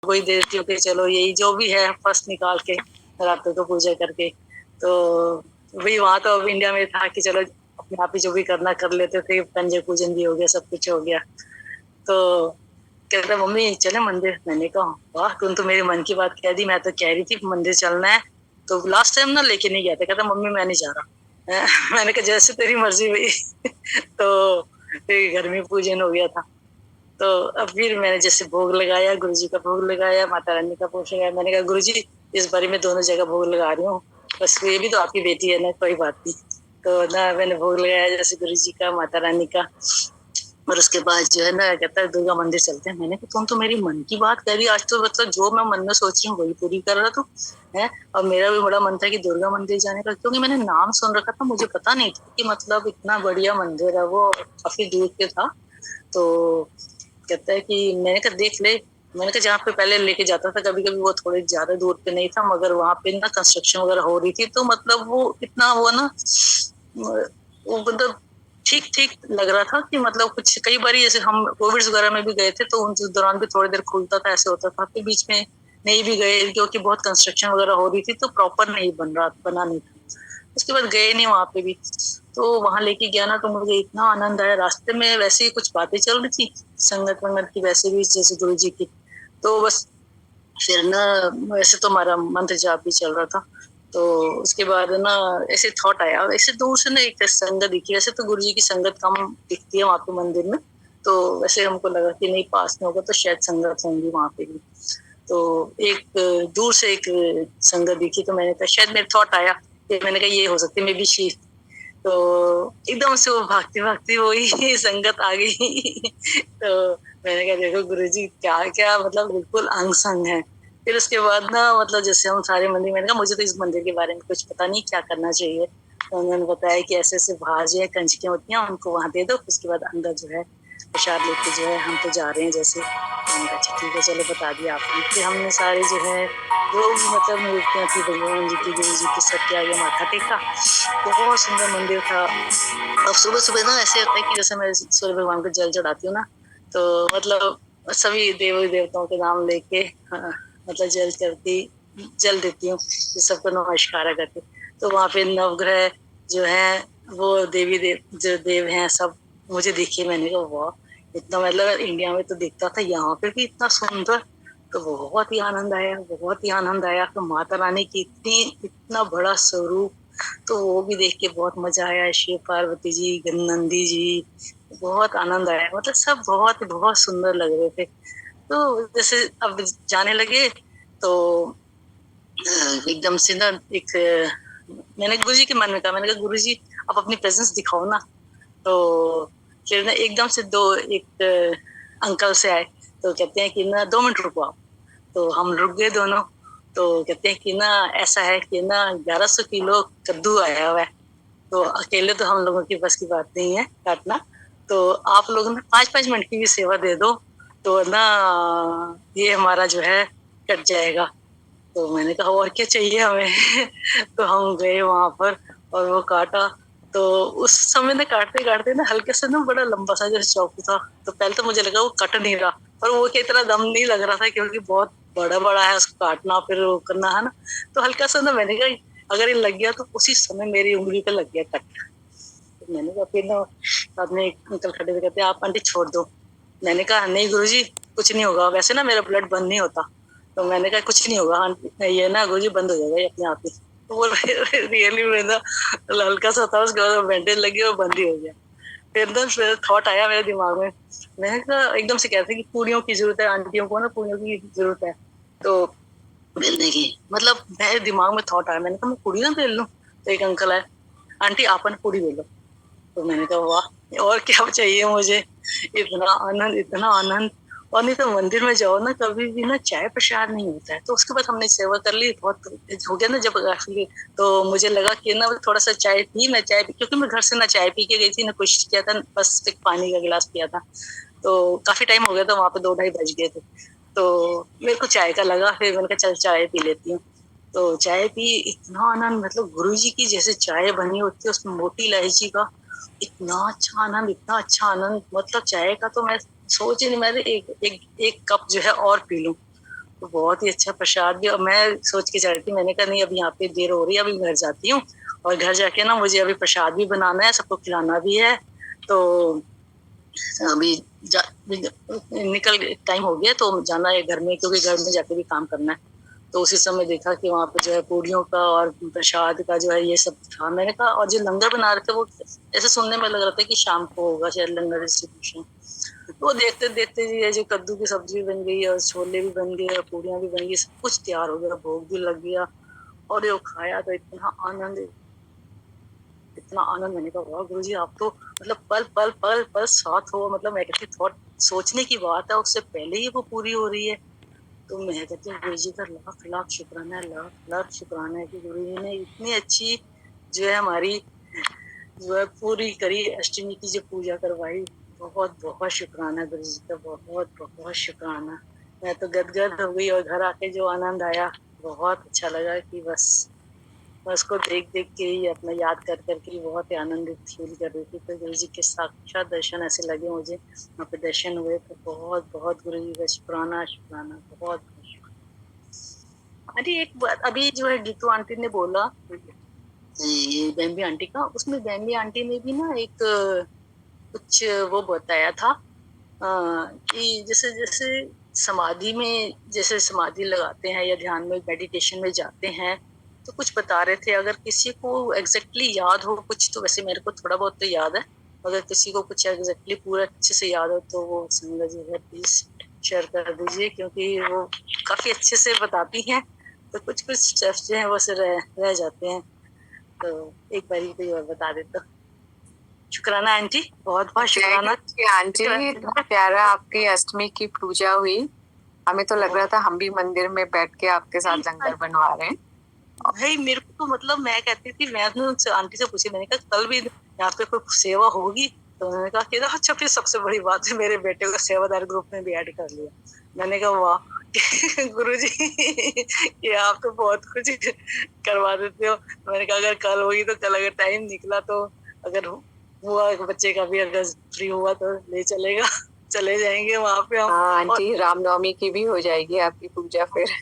वही देती हूँ कि चलो यही जो भी है फर्स्ट निकाल के रातों को पूजा करके। तो वही वहां तो अब इंडिया में था कि चलो अपने आप ही जो भी करना कर लेते थे, पंजे पूजन भी हो गया, सब कुछ हो गया। तो कहता मम्मी चले मंदिर। मैंने कहा वाह तुम तो मेरे मन की बात कह दी, मैं तो कह रही थी मंदिर चलना है। तो लास्ट टाइम ना लेके नहीं गया था, कहता मम्मी मैं नहीं जा रहा। मैंने कहा जैसे तेरी मर्जी भाई। तो फिर घर में पूजन हो गया था। तो अब फिर मैंने जैसे भोग लगाया, गुरु जी का भोग लगाया, माता रानी का भोग लगाया। मैंने कहा गुरु जी इस बारी में दोनों जगह भोग लगा रही हूँ, बस ये भी तो आपकी बेटी है ना, कोई बात नहीं। तो ना मैंने भोग लगाया जैसे गुरु जी का, माता रानी का। और उसके बाद जो है ना कहता है दुर्गा मंदिर चलते हैं। मैंने कहा तुम तो मेरी मन की बात कह रही, आज तो मतलब जो मैं मन में सोच रही हूँ वही पूरी कर रहा तू है। और मेरा भी बड़ा मन था कि दुर्गा मंदिर जाने का, क्योंकि मैंने नाम सुन रखा था, मुझे पता नहीं था कि मतलब इतना बढ़िया मंदिर है वो, काफी दूर पे था। तो कहता है कि मैंने कहा देख ले। मैंने कहा जहाँ पे पहले लेके जाता था कभी कभी वो थोड़ी ज्यादा दूर पे नहीं था, मगर वहां पे ना कंस्ट्रक्शन वगैरह हो रही थी, तो मतलब वो इतना हुआ ना, वो मतलब ठीक ठीक लग रहा था कि मतलब कुछ कई बार जैसे हम कोविड वगैरह में भी गए थे तो उस दौरान भी थोड़ी देर खुलता था, ऐसे होता था। फिर बीच में नहीं भी गए क्योंकि बहुत कंस्ट्रक्शन वगैरह हो रही थी, तो प्रॉपर नहीं बना नहीं था। उसके बाद गए नहीं वहां पे भी। तो वहां लेके गया ना तो मुझे इतना आनंद आया। रास्ते में वैसे ही कुछ बातें चल रही थी संगत वंगत की, वैसे भी जैसे गुरु जी की। तो बस फिर ना वैसे तो हमारा मंत्र जाप भी चल रहा था। तो उसके बाद ना ऐसे थॉट आया, ऐसे दूर से ना एक संगत दिखी। वैसे तो गुरु जी की संगत कम दिखती है वहां पे मंदिर में, तो वैसे हमको लगा कि नहीं पास में होगा तो शायद संगत होंगी वहां पे भी। तो एक दूर से एक संगत दिखी, तो मैंने कहा शायद मेरे थॉट आया कि मैंने कहा ये हो सकती है मे बी शी। तो एकदम से वो भागती भागती वही संगत आ गई। तो मैंने कहा देखो गुरुजी क्या क्या मतलब बिल्कुल अंग संग है। फिर उसके बाद ना मतलब जैसे हम सारे मंदिर, मैंने कहा मुझे तो इस मंदिर के बारे में कुछ पता नहीं क्या करना चाहिए। तो उन्होंने बताया कि ऐसे ऐसे बाहर जो है कंजकियां होती हैं उनको वहां दे दो, उसके बाद अंदर जो है प्रसाद लेके जो है हम तो जा रहे हैं जैसे। मैंने कहा अच्छा ठीक है चलो बता दिया आपने। फिर हमने सारे जो है जो भी मतलब मूर्तियां थी भगवान जी की गुरु जी की सबके आगे माथा टेका। बहुत सुंदर मंदिर था। अब सुबह सुबह ना ऐसे होता है कि जैसे मैं सूर्य भगवान को जल चढ़ाती हूँ ना, तो मतलब सभी देवी देवताओं के नाम लेके हाँ, मतलब जल देती हूँ, सबको नमस्कार करके। तो वहां पे नवग्रह जो है वो देवी देव जो देव हैं सब मुझे दिखे। मैंने कहा वाह इतना मतलब इंडिया में तो दिखता था, यहाँ पे भी इतना सुंदर। तो बहुत ही आनंद आया, बहुत ही आनंद आया। तो माता रानी की इतना बड़ा स्वरूप, तो वो भी देख के बहुत मजा आया। शिव पार्वती जी, नंदी जी, बहुत आनंद आया। मतलब सब बहुत बहुत सुंदर लग रहे थे। तो जैसे अब जाने लगे तो एकदम से ना एक मैंने गुरु जी के मन में कहा, मैंने कहा गुरु जी आप अपनी प्रेजेंस दिखाओ ना। तो फिर ना एकदम से दो एक अंकल से आए, तो कहते हैं कि ना 2 मिनट रुको आप। तो हम रुक गए दोनों। तो कहते हैं कि ना ऐसा है कि ना 1100 किलो कद्दू आया हुआ है, तो अकेले तो हम लोगों की बस की बात नहीं है काटना। तो आप लोग ना 5-5 मिनट की भी सेवा दे दो तो ना ये हमारा जो है कट जाएगा। तो मैंने कहा और क्या चाहिए हमें। तो हम गए वहां पर और वो काटा। तो उस समय ना काटते काटते ना हल्के से ना बड़ा लंबा सा जो चाकू था, तो पहले तो मुझे लगा वो कट नहीं रहा, पर वो की तरह दम नहीं लग रहा था क्योंकि बहुत बड़ा बड़ा है, उसको काटना फिर वो करना है ना। तो हल्का सा ना मैंने कहा अगर ये लग गया तो उसी समय मेरी उंगली पे लग गया कट। तो मैंने कहा फिर ना साथ में एक अंकल खड़े थे, कहते आप आंटी छोड़ दो। मैंने कहा नहीं गुरुजी कुछ नहीं होगा, वैसे ना मेरा ब्लड बंद नहीं होता। तो मैंने कहा कुछ नहीं होगा आंटी, ये ना गुरुजी बंद हो जाएगा ये अपने आप ही। तो वो रियली में ना हल्का सा था, उसके बाद बैंडेज लगी और बंद ही हो गया। फिर ना थॉट आया मेरे दिमाग में। मैंने कहा एकदम से कहते कि पूड़ियों की जरूरत है, आंटियों को ना पूड़ियों की जरूरत है। तो बेलने की मतलब मेरे दिमाग में थॉट आया, मैंने कहा मैं पूड़ी ना बेल लूं। तो एक अंकल आए, आंटी आप ना पूड़ी बेलो। तो मैंने कहा वाह और क्या चाहिए मुझे। इतना आनंद, इतना आनंद। और नहीं तो मंदिर में जाओ ना कभी भी ना चाय प्रसाद नहीं होता है। तो उसके बाद हमने सेवा कर ली, बहुत हो गया ना जब काफी। तो मुझे लगा कि ना थोड़ा सा चाय पी, मैं चाय पी क्योंकि मैं घर से ना चाय पी के गई थी ना कुछ किया था, बस एक पानी का गिलास पिया था। तो काफी टाइम हो गया था, वहां पे 2-2:30 बज गए थे। तो मेरे को चाय का लगा, फिर मैंने कहा चल चाय पी लेती हूँ। तो चाय पी, इतना आनंद, मतलब गुरु जी की जैसे चाय बनी होती है उसमें मोटी इलायची का इतना अच्छा आनंद, इतना अच्छा आनंद। मतलब चाय का तो मैं सोच ही नहीं, मैं एक एक एक कप जो है और पी लूं। तो बहुत ही अच्छा प्रसाद भी। और मैं सोच के चढ़ी थी, मैंने कहा नहीं, अभी यहाँ पे देर हो रही है, अभी घर जाती हूँ और घर जाके ना मुझे अभी प्रसाद भी बनाना है, सबको खिलाना भी है। तो अभी निकल टाइम हो गया तो जाना है घर में, क्योंकि घर में जाके भी काम करना है। तो उसी समय देखा कि वहाँ पे जो है पूड़ियों का और प्रसाद का जो है ये सब था। मैंने कहा, और जो लंगर बना रहे थे वो ऐसे सुनने में लग रहा था कि शाम को होगा शायद लंगर डिस्ट्रीब्यूशन। वो देखते देखते ये जो कद्दू की सब्जी बन गई और छोले भी बन गए और पूड़ियाँ भी बन गई, सब कुछ तैयार हो गया, भोग भी लग गया और ये खाया तो इतना आनंद, इतना आनंद। मैंने कहा वाह गुरु जी, आप तो मतलब पल पल पल पल साथ हो। मतलब मैं कहती थॉट सोचने की बात है, उससे पहले ही वो पूरी हो रही है। तो मैं कहती हूँ गुरु जी का लाख लाख शुक्राना है, लाख लाख शुक्राना है कि गुरु जी ने इतनी अच्छी जो है हमारी जो है पूरी करी, अष्टमी की जो पूजा करवाई। बहुत बहुत शुक्राना गुरु जी का, बहुत बहुत शुक्राना। मैं तो गदगद हो गई और घर आके जो आनंद आया, बहुत अच्छा लगा कि बस मैं उसको देख देख के ही, अपना याद कर करके ही बहुत ही आनंदित फील कर रही थी। तो गुरु जी के साक्षात दर्शन ऐसे लगे मुझे, वहाँ पे दर्शन हुए तो बहुत बहुत गुरु जी का शुक्राना शुक्राना, बहुत बहुत शुक्राना। अरे एक बात, अभी जो है गीतू आंटी ने बोला ये बेम्बी आंटी का, उसमें बेम्बी आंटी ने भी ना एक कुछ वो बताया था कि जैसे जैसे समाधि में, जैसे समाधि लगाते हैं या ध्यान में मेडिटेशन में जाते हैं, तो कुछ बता रहे थे अगर किसी को एग्जैक्टली याद हो कुछ, तो वैसे मेरे को थोड़ा बहुत तो याद है, अगर किसी को कुछ एग्जैक्टली पूरा अच्छे से याद हो तो वो संगत जी है प्लीज शेयर कर दीजिए, क्योंकि वो काफी अच्छे से बताती हैं। तो कुछ कुछ स्टेप्स जो है वो से रह जाते हैं, तो एक बार ही कोई और बता देता। शुक्राना आंटी, बहुत बहुत शुक्राना आंटी। इतना प्यारा आपकी अष्टमी की पूजा हुई, हमें तो लग रहा था हम भी मंदिर में बैठ के आपके साथ लंगर बनवा रहे हैं। भाई मेरे को तो मतलब मैं कहती थी, मैं उनसे आंटी से पूछी, मैंने कहा कल भी यहाँ पे कोई सेवा होगी? तो उन्होंने कहा कि अच्छा फिर सबसे बड़ी बात है मेरे बेटे को सेवादार ग्रुप में भी ऐड कर लिया। मैंने कहा वाह गुरुजी ये आप तो बहुत कुछ करवा देते हो। मैंने कहा अगर कल होगी तो कल अगर टाइम निकला तो, अगर हुआ बच्चे का भी अगर फ्री हुआ तो ले चलेगा, चले जाएंगे वहां पे हम। हाँ आंटी, रामनवमी की भी हो जाएगी आपकी पूजा फिर।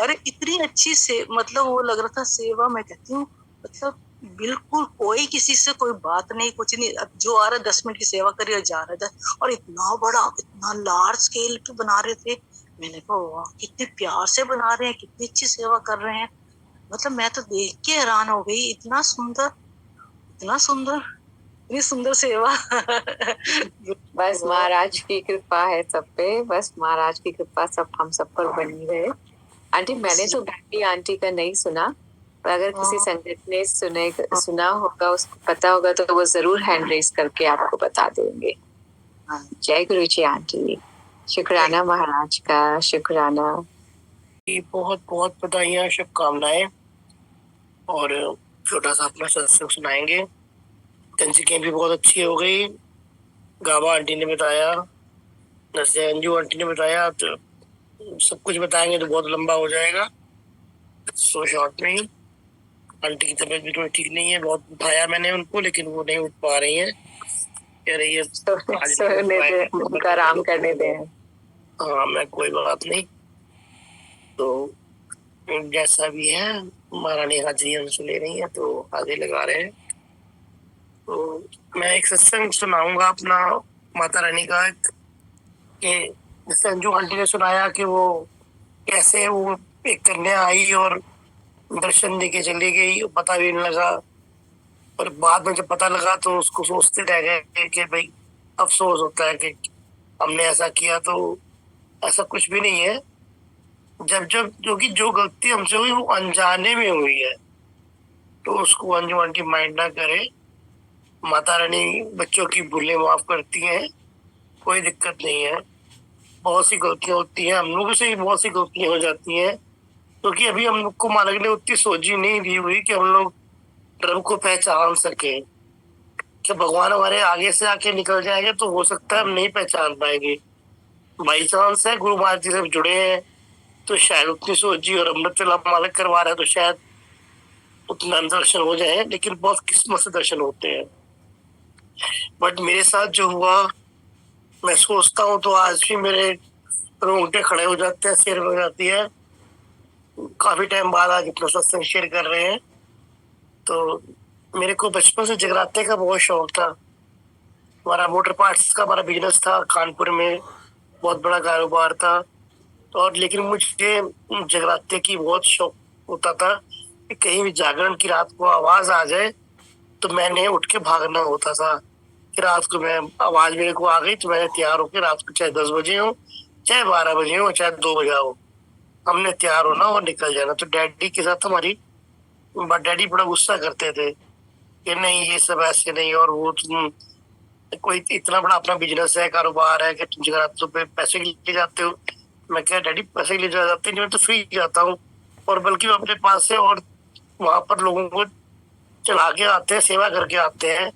अरे इतनी अच्छी से मतलब वो लग रहा था सेवा, मैं कहती हूँ मतलब बिल्कुल कोई किसी से कोई बात नहीं, कुछ नहीं, जो आ रहा 10 मिनट की सेवा करी और जा रहा था। और इतना बड़ा, इतना लार्ज स्केल पे बना रहे थे। मैंने कहा वाह कितने प्यार से बना रहे हैं, कितनी अच्छी सेवा कर रहे हैं। मतलब मैं तो देख के हैरान हो गई, इतना सुंदर, इतना सुंदर, इतनी सुंदर सेवा बस महाराज की कृपा है सब पे, बस महाराज की कृपा सब हम सब पर बनी रहे। आंटी मैंने तो बेटी आंटी का नहीं सुना, पर अगर किसी संगत ने सुना होगा, उसको पता होगा तो वो जरूर हैंड रेस करके आपको बता देंगे। जय गुरु जी आंटी, शुक्राना महाराज का, शुक्राना। बहुत बहुत बधाइयाँ, शुभकामनाएं। और छोटा सा अपना सत्संग सुनाएंगे। कंजकें भी बहुत अच्छी हो गई, गावा आंटी ने बताया, नसे अंजू आंटी ने बताया, तो सब कुछ बताएंगे तो बहुत लंबा हो जाएगा। सो शॉर्ट में ही, आंटी की तबीयत भी थोड़ी ठीक नहीं है, बहुत उठाया मैंने उनको लेकिन वो नहीं उठ पा रही है, कह रही है उनका आराम करने दें। हाँ मैं कोई बात नहीं, तो जैसा भी है महारानी हाजिरी हमसे ले रही है तो आगे लगा रहे हैं। तो मैं एक सत्संग सुनाऊंगा अपना माता रानी का, कि जैसे अंजू आंटी ने सुनाया कि वो कैसे वो एक कन्या आई और दर्शन दे के चली गई, पता भी नहीं लगा। और बाद में जब पता लगा तो उसको सोचते रह गए कि भाई अफसोस होता है कि हमने ऐसा किया। तो ऐसा कुछ भी नहीं है, जब जब जो गलती हमसे हुई वो अनजाने में हुई है, तो उसको अंजू आंटी माइंड ना करे। माता रानी बच्चों की भूलें माफ करती हैं, कोई दिक्कत नहीं है। बहुत सी गलतियां होती हैं, हम लोगों से भी बहुत सी गलतियां हो जाती हैं, क्योंकि अभी हम लोग को मालिक ने उतनी सोची नहीं दी हुई कि हम लोग रब को पहचान सके। कि भगवान हमारे आगे से आके निकल जाएंगे तो हो सकता है हम नहीं पहचान पाएंगे। बाई चांस है गुरु महाराज जी से जुड़े हैं तो शायद उतनी सोची, और अमृत वेला मालिक करवा रहा है तो शायद उतना दर्शन हो जाए, लेकिन बहुत किस्मत से दर्शन होते हैं। बट मेरे साथ जो हुआ, मैं सोचता हूँ तो आज भी मेरे रोंगटे खड़े हो जाते हैं, सिर हो जाती है। काफी टाइम बाद आज अपना सत्संग शेयर कर रहे हैं। तो मेरे को बचपन से जगराते का बहुत शौक था। हमारा मोटर पार्ट्स का हमारा बिजनेस था कानपुर में, बहुत बड़ा कारोबार था। तो और लेकिन मुझे जगराते की बहुत शौक होता था कि कहीं भी जागरण की रात को आवाज आ जाए तो मैंने उठ के भागना होता था कि रात को मैं आवाज मेरे को आ गई तो मैंने तैयार होकर रात को चाहे 10 बजे हो, चाहे 12 बजे हो, चाहे 2 बजे हो, हमने तैयार होना और निकल जाना। तो डैडी के साथ हमारी डैडी बड़ा गुस्सा करते थे कि नहीं ये सब ऐसे नहीं, और वो तुम कोई इतना बड़ा अपना बिजनेस है, कारोबार है, कि तुम जगरातों पे पैसे के लिए जाते हो। मैं क्या डैडी पैसे के लिए जाते नहीं, मैं तो फ्री जाता हूँ, और बल्कि अपने पास से और वहां पर लोगों को चला के आते हैं, सेवा करके आते हैं।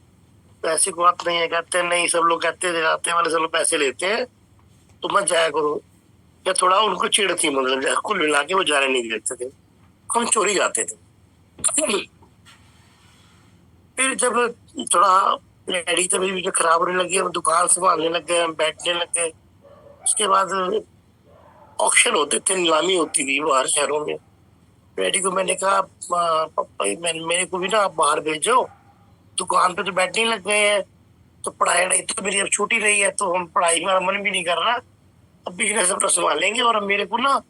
तो ऐसी कोई बात नहीं है। कहते हैं नहीं, सब लोग कहते हैं जगराते वाले सब लोग पैसे लेते हैं तो मत जाया करो। या थोड़ा उनको चिढ़ थी, मतलब कुल मिला के वो जाने नहीं देते थे, हम चोरी जाते थे। फिर जब थोड़ा डैडी की तबीयत भी खराब होने लगी, हम दुकान संभालने लग गए, हम बैठने लग गए। उसके बाद ऑक्शन होते थे, नीलामी होती थी बाहर शहरों में। डैडी को मैंने कहा पापा मेरे को भी ना आप बाहर भेजो, दुकान पे तो बैठने लग गए हैं, तो पढ़ाई नहीं तो मेरी अब छूटी रही है, तो हम पढ़ाई में मन भी नहीं कर रहा, अब बिजनेस अपना संभालेंगे, और अब मेरे को ना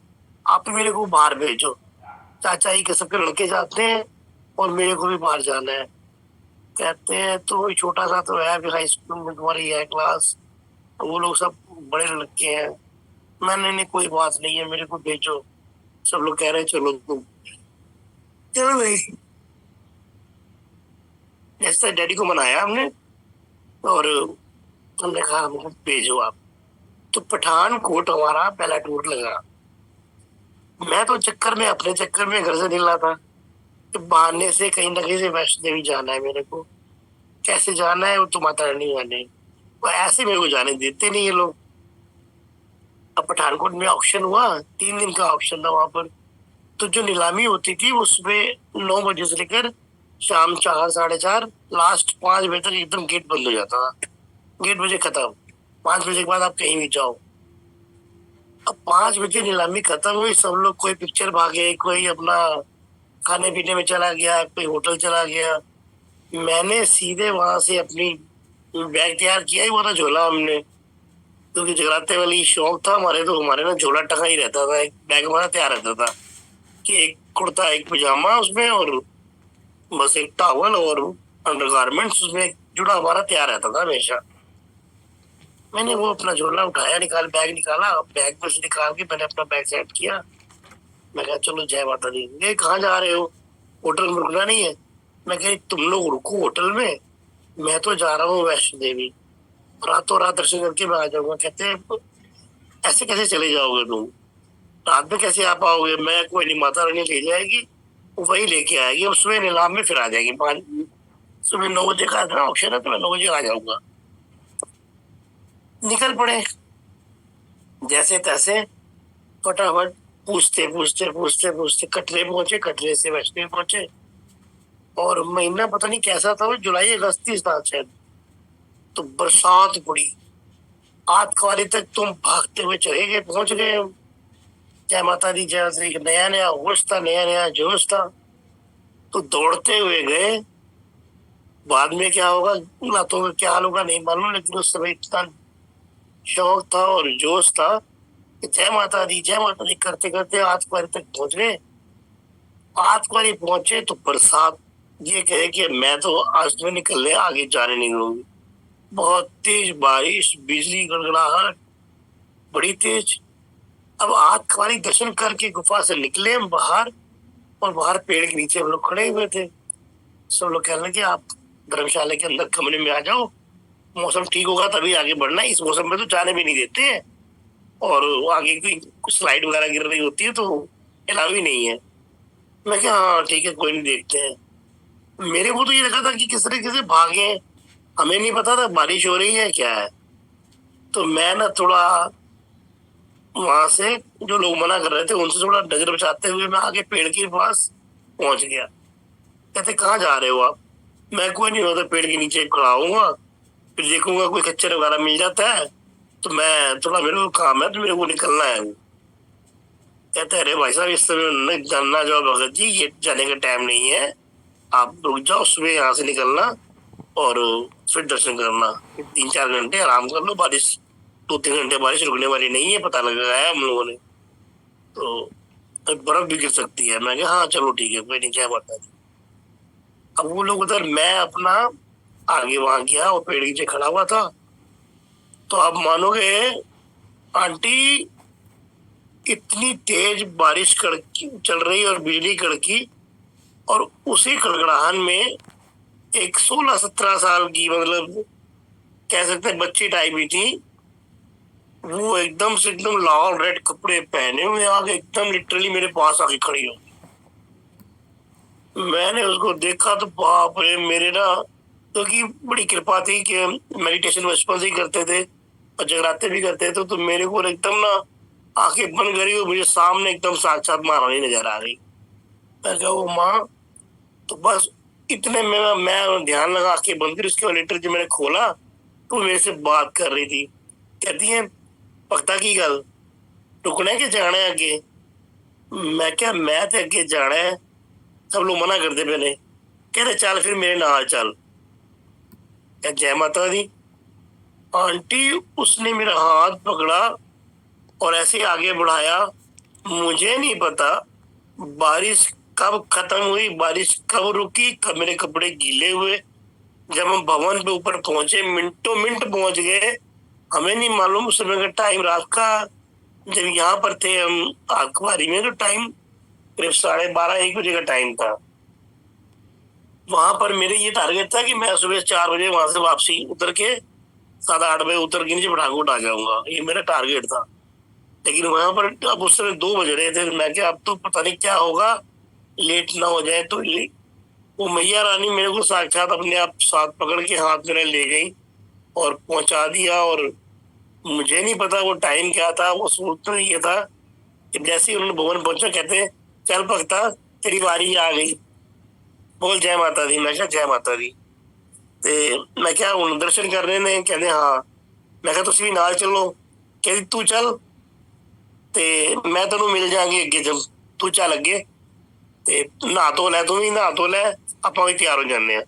आप मेरे को बाहर भेजो। चाचा ही के सबके लड़के जाते हैं और मेरे को भी बाहर जाना है। कहते हैं तो छोटा सा तो है, अभी हाई स्कूल में तुम्हारी है क्लास, वो लोग सब बड़े लड़के हैं। मैंने नहीं कोई बात नहीं है, मेरे को भेजो। सब लोग कह रहे हैं चलो तुम, चलो भाई। जैसे डैडी को मनाया हमने और हमने कहा हमको भेजो आप। तो पठानकोट हमारा पहला टूर लगा। मैं तो चक्कर में, अपने चक्कर में घर से निकला था कि बहाने से कहीं ना कहीं से वैष्णो देवी जाना है मेरे को। कैसे जाना है वो तो माता रानी जाने, वो ऐसे मेरे को जाने देते नहीं ये लोग। अब पठानकोट में ऑक्शन हुआ, 3 दिन का ऑक्शन था वहां पर। तो जो नीलामी होती थी उसमें 9 बजे से लेकर शाम 4 4:30 लास्ट 5 बजे तक एकदम गेट बंद हो जाता था। गेट बजे खत्म, 5 बजे के बाद आप कहीं भी जाओ। अब 5 बजे नीलामी खत्म हुई, सब लोग कोई पिक्चर भागे, कोई अपना खाने पीने में चला गया, कोई होटल चला गया। मैंने सीधे वहां से अपनी बैग तैयार किया ही वो था, झोला हमने, क्योंकि जगराते वाली शौक था हमारे, तो हमारे ना झोला टका ही रहता था, एक बैग हमारा तैयार रहता था कि एक कुर्ता एक पजामा उसमें, और बस एक टॉवल और अंडरगारमेंट्स उसमें जुड़ा हमारा तैयार रहता था हमेशा। मैंने वो अपना झोला उठाया, बैग निकाला, बैग में से निकाल के मैंने अपना बैग सेट किया। मैं कहा चलो जय माता दी। ये कहाँ जा रहे हो, होटल में रुकना नहीं है। मैं कह तुम लोग रुको होटल में, मैं तो जा रहा हूँ वैष्णो देवी, रातों रात दर्शन करके मैं आ जाऊंगा। कहते हैं ऐसे कैसे चले जाओगे तुम, रात में कैसे आ पाओगे। मैं कोई नहीं, माता रानी ले जाएगी, वो वही लेके आएगी, और सुबह नीलाम में फिर आ जाएगी। सुबह 9 बजे का था ऑप्शन है, तो मैं 9 बजे आ जाऊंगा। निकल पड़े जैसे तैसे, फटाफट पूछते पूछते पूछते पूछते कटरे पहुंचे, कटरे से वैष्णो पहुंचे। और महीना पता नहीं कैसा था, वो जुलाई अगस्त ही था शायद। तो बरसात पड़ी, आध कवारी तक तुम भागते हुए चले गए, पहुंच गए। जय माता दी जय श्री, नया नया होश था, नया नया जोश था, तो दौड़ते हुए गए। बाद में क्या होगा, रातों में क्या हाल होगा नहीं मालूम, लेकिन उस समय इतना शौक था और जोश था कि जय माता दी करते करते आठ कुआरी तक पहुंच गए। आठ कुआरी पहुंचे तो बरसात ये कहे कि मैं तो आज तुम्हें निकलने आगे जाने नहीं दूंगी। बहुत तेज बारिश, बिजली, गड़गड़ाहट बड़ी तेज। अब आठ कुआरी दर्शन करके गुफा से निकले हम बाहर, और बाहर पेड़ के नीचे हम लोग खड़े हुए थे। सब लोग कहने लगे आप धर्मशाला के अंदर कमरे में आ जाओ, मौसम ठीक होगा तभी आगे बढ़ना, इस मौसम में तो जाने भी नहीं देते हैं, और आगे कोई स्लाइड वगैरह गिर रही होती है तो अलाउ ही नहीं है। मैं क्या हाँ ठीक है कोई नहीं, देखते हैं। मेरे को तो ये लगा था कि किस तरीके से भागे, हमें नहीं पता था बारिश हो रही है क्या है। तो मैं ना थोड़ा वहां से जो लोग मना कर रहे थे उनसे थोड़ा नजर बचाते हुए मैं आगे पेड़ के पास पहुंच गया। कहते कहाँ जा रहे हो आप। मैं कोई नहीं होता, पेड़ के नीचे खड़ा हूँगा, फिर देखूंगा कोई खच्चर वगैरह मिल जाता है तो मैं थोड़ा, मेरे को काम है तो मेरे को निकलना है। वो कहते अरे भाई साहब इस समय नहीं जानना जाओ भगत जी, ये जाने का टाइम नहीं है, आप रुक जाओ, सुबह यहाँ से निकलना और फिर दर्शन करना, 3-4 घंटे आराम कर लो, बारिश 2-3 घंटे बारिश रुकने वाली नहीं है, पता लगा है हम लोगों ने, तो बर्फ भी गिर सकती है। मैं कहा हाँ चलो ठीक है, कोई नहीं, क्या बात है। अब वो लोग उधर, मैं अपना आगे वहां गया और पेड़ के नीचे खड़ा हुआ था। तो आप मानोगे आंटी, इतनी तेज बारिश कड़की चल रही और बिजली कड़की, और उसी कड़कड़ाहट में एक 16-17 साल की, मतलब कह सकते हैं बच्ची टाइप ही थी, वो एकदम से एकदम लाल रेड कपड़े पहने हुए आगे एकदम लिटरली मेरे पास आके खड़ी हो। मैंने उसको देखा तो बाप रे, मेरे ना, क्योंकि बड़ी कृपा थी कि मेडिटेशन बचपन से ही करते थे और जगराते भी करते थे, तो मेरे को एकदम ना आंखें बंद करी और मुझे सामने एकदम साक्षात महारानी नजर आ गई। मैं कहा वो माँ, तो बस इतने में मैं ध्यान लगा, आंखें बंद करी, उसके बाद लेटर जब मैंने खोला तो वो मेरे से बात कर रही थी। कहती है पक्का की गल, रुकना है कि जाना है अगे। मैं क्या, मैं तो अगे जाना है, सब लोग मना करते पहले, कह रहे चल फिर मेरे नाल चल। क्या जय माता दी। आंटी उसने मेरा हाथ पकड़ा और ऐसे आगे बढ़ाया। मुझे नहीं पता बारिश कब खत्म हुई, बारिश कब रुकी, कब मेरे कपड़े गीले हुए। जब हम भवन पे ऊपर पहुंचे, मिनटों मिनट पहुंच गए, हमें नहीं मालूम उस समय का टाइम रात का। जब यहाँ पर थे हम आखबारी में, तो टाइम करीब 12:30-1 बजे का टाइम था। वहां पर मेरे ये टारगेट था कि मैं सुबह 4 बजे वहां से वापसी उतर के 7-8 बजे उतर के नीचे पठानकोट आ जाऊंगा, ये मेरा टारगेट था। लेकिन वहां पर अब उस समय 2 बज रहे थे। मैं क्या, अब तो पता नहीं क्या होगा, लेट ना हो जाए तो। वो मैया रानी मेरे को साक्षात अपने आप साथ पकड़ के हाथ मेरे ले गई और पहुंचा दिया। और मुझे नहीं पता वो टाइम क्या था, वो सोचना ये था कि जैसे ही उन्होंने भवन पहुंचा, कहते हैं चल भक्ता तेरी बारी आ गई, बोल जय माता दी। मैं क्या जय माता दी। ते मैं क्या उन दर्शन करने ने, कहते हाँ। मैं क्या तुम भी नाल चलो, कहती तू चल ते मैं तेन मिल जांगी अगे, जब तू चल अगे ते नहा धो लै, तू भी नहा धो लै, आप भी तैयार हो जाने।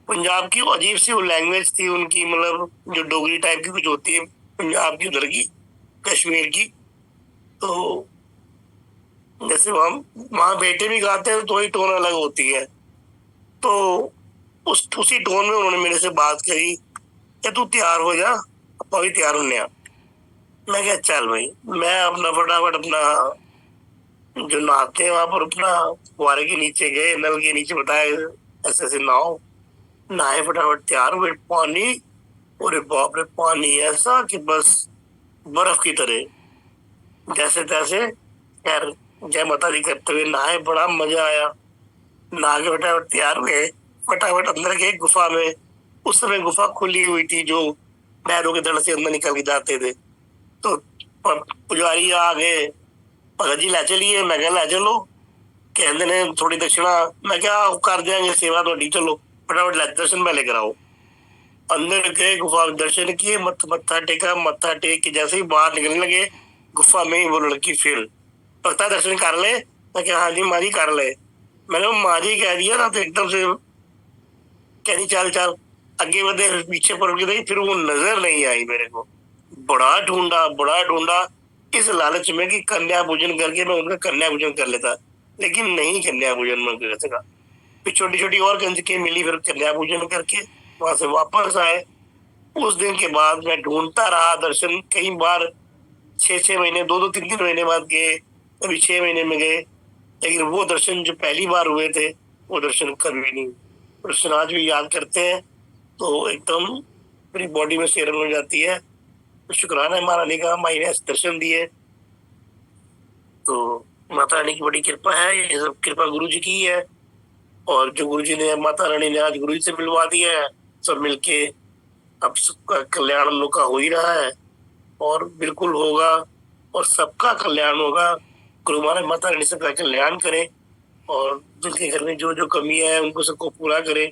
पंजाब की अजीब सी वो लैंग्वेज थी उनकी, मतलब जो डोगरी टाइप की कुछ होती है पंजाब की, उधर की, कश्मीर की। तो जैसे वहां बेटे भी गाते हैं तो ही टोन अलग होती है। तो उसी टोन में उन्होंने मेरे से बात करी कि तू तैयार हो जा, अपा भी तैयार होने। मैं क्या चल भाई, मैं अपना फटाफट अपना जो नहाते हैं वहां पर अपना फुहारे के नीचे गए, नल के नीचे बताए ऐसे ऐसे नहाओ, नहाए फटाफट तैयार हुए। पानी, अरे बाप रे, पानी ऐसा कि बस बर्फ की तरह, जैसे तैसे। खैर जय माता दी करते हुए नहाए, बड़ा मजा आया। नहा के फटाफट तैयार हुए, फटाफट अंदर गए गुफा में। उस समय गुफा खुली हुई थी, जो पैरों के धड़ से अंदर निकल के जाते थे। तो पुजारी आ गए, भगत जी लै चलिए। मैं क्या लै चलो, कहते ने थोड़ी दक्षिणा। मैं क्या कर देंगे सेवा थोड़ी, चलो फटाफट लै दर्शन पहले कराओ। अंदर गए, गुफा में दर्शन किए, मत्था टेका, मत्था टेक के जैसे ही बाहर निकलने लगे, गुफा में ही वो लड़की फिर भक्ता दर्शन कर ले। मैं क्या हाँ जी माँ जी कर ले। मैंने माँ जी कह दिया ना, तो एकदम से कह दी चल चल आगे बढ़े, पीछे पड़ गई, फिर वो नजर नहीं आई मेरे को। बड़ा ढूंढा, बड़ा ढूंढा, इस लालच में कि कन्या पूजन करके मैं उनका कन्या पूजन कर लेता, लेकिन नहीं कन्या पूजन में कर सका। फिर छोटी छोटी और कंजकें मिली, फिर कन्या पूजन करके वहां से वापस आए। उस दिन के बाद मैं ढूंढता रहा दर्शन, कई बार 6-6 महीने, 2-2, 3-3 महीने बाद गए, कभी 6 महीने में गए, लेकिन वो दर्शन जो पहली बार हुए थे वो दर्शन कभी नहीं। दर्शन आज भी याद करते हैं तो एकदम पूरी बॉडी में सेरन हो जाती है। तो शुक्राना है महारानी का, माई ने ऐसे दर्शन दिए। तो माता रानी की बड़ी कृपा है, ये सब कृपा गुरु जी की है। और जो गुरु जी ने, माता रानी ने आज गुरु जी से मिलवा दिया है, सब मिलके अब सबका कल्याण हम लोग का हो ही रहा है और बिल्कुल होगा, और सबका कल्याण होगा। गुरु महाराज माता रानी सबका कल्याण करे और जिनके घर में जो जो कमी है उनको सबको पूरा करे,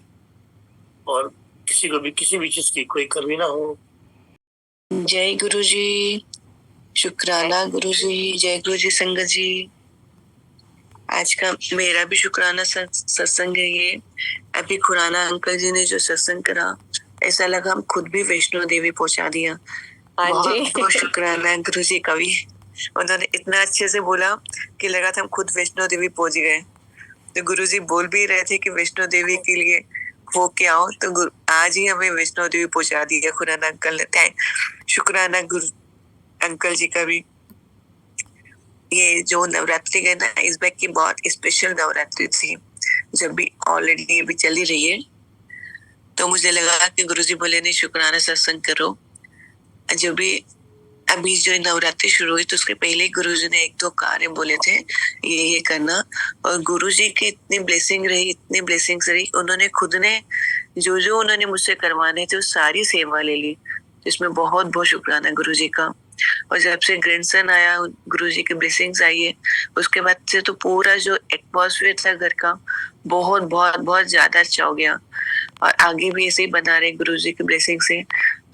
और किसी को भी किसी भी चीज की कोई कमी ना हो। जय गुरु जी, शुक्राना गुरु जी, जय गुरु जी। संगत जी, आज का मेरा भी शुक्राना सत्संग है ये। अभी खुराना अंकल जी ने जो सत्संग करा, ऐसा लगा हम खुद भी वैष्णो देवी पहुंचा दिया। बहुत बहुत शुक्राना गुरु जी का भी। उन्होंने इतना अच्छे से बोला कि लगा था हम खुद वैष्णो देवी पहुंच गए। तो गुरु जी बोल भी रहे थे कि वैष्णो देवी के लिए हो के आओ, तो आज ही हमें वैष्णो देवी पहुंचा दिया खुराना अंकल ने। शुक्राना गुरु अंकल जी का भी। ये जो नवरात्रि है ना, इस बार की बहुत स्पेशल नवरात्रि थी, जब भी ऑलरेडी अभी चल ही रही है। तो मुझे लगा कि गुरुजी बोले नहीं, शुक्राना सत्संग करो। जो भी अभी जो नवरात्रि शुरू हुई, तो उसके पहले गुरुजी ने 1-2 कार्य बोले थे ये करना, और गुरुजी की इतनी ब्लेसिंग रही, इतनी ब्लेसिंग्स रही। उन्होंने खुद ने जो उन्होंने मुझसे करवाने थे, वो सारी सेवा ले ली, जिसमें बहुत बहुत शुक्राना गुरुजी का। और जब से ग्रैंडसन आया, गुरुजी की ब्लेसिंग्स आई है, उसके बाद से तो पूरा जो एटमॉस्फेयर था घर का, बहुत बहुत बहुत ज्यादा अच्छा हो गया। और आगे भी ऐसे ही बना रहे गुरुजी की ब्लेसिंग से।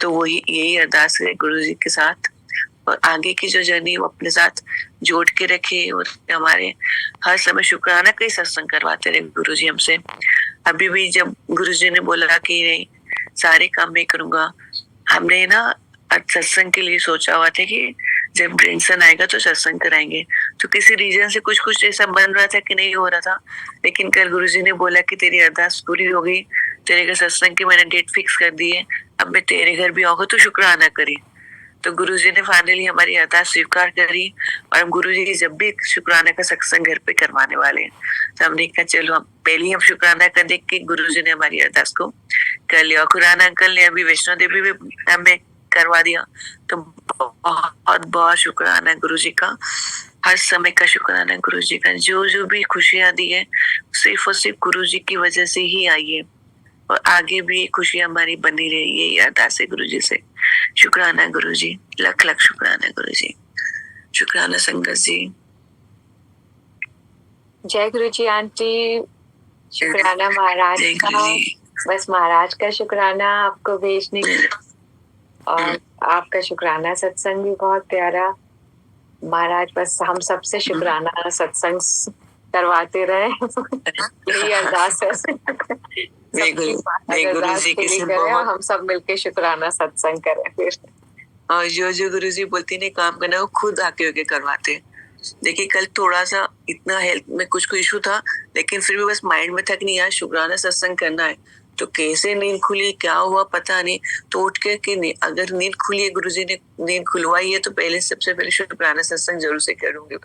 तो वही यही अरदास है गुरुजी के साथ, और आगे की जो जर्नी वो अपने साथ जोड़ के रखे, और हमारे हर समय शुक्राना का ही सत्संग करवाते रहे गुरुजी हमसे। अभी भी जब गुरुजी ने बोला कि नहीं, सारे काम मैं करूंगा, हमने ना सत्संग के लिए सोचा हुआ था कि जब ग्रैंडसन आएगा तो सत्संग कराएंगे। तो किसी रीजन से कुछ ऐसा बन रहा था कि नहीं हो रहा था, लेकिन कल गुरुजी ने बोला कि तेरी अरदास पूरी हो गई, तेरे घर सत्संग की मैंने डेट फिक्स कर दी है, अब मैं तेरे घर भी आऊंगा तो शुक्राना करी। तो गुरुजी ने फाइनली हमारी अरदास स्वीकार करी, और हम गुरुजी जब भी शुक्राना का सत्संग घर पे करवाने वाले हैं। तो हमने कहा चलो हम पहले ही हम शुक्राना कर देख के गुरुजी ने हमारी अरदास को कर लिया। खुराना अंकल ने अभी वैष्णो देवी भी हमें करवा दिया। तो बहुत बहुत शुक्राना गुरुजी का, हर समय का शुक्राना गुरुजी का। जो भी खुशियां दी है, सिर्फ और सिर्फ गुरुजी की वजह से ही आई है, और आगे भी खुशियां हमारी बनी रही। यही अरदास है गुरुजी से। शुक्राना गुरुजी, लख लख शुक्राना गुरुजी। शुक्राना संगत जी। जय गुरु जी आंटी, शुक्राना महाराज का। बस महाराज का शुक्राना आपको भेजने की, और आपका शुक्राना सत्संग भी बहुत प्यारा। महाराज बस हम सबसे शुक्राना सत्संग करवाते रहे, यही अरदास है। हम सब मिलके शुक्राना सत्संग करें फिर। और जो गुरुजी बोलती ने काम करना, वो खुद आके होके करवाते। देखिए कल थोड़ा सा इतना हेल्थ में कुछ इशू था, लेकिन फिर भी बस माइंड में था कि नहीं यार शुक्राना सत्संग करना है। तो कैसे नींद खुली, क्या हुआ पता नहीं, तो उठ के कि नहीं, अगर नींद खुली है, गुरुजी ने नींद खुलवाई है, तो सबसे पहले शुक्राना सत्संग जरूर से करूंगी।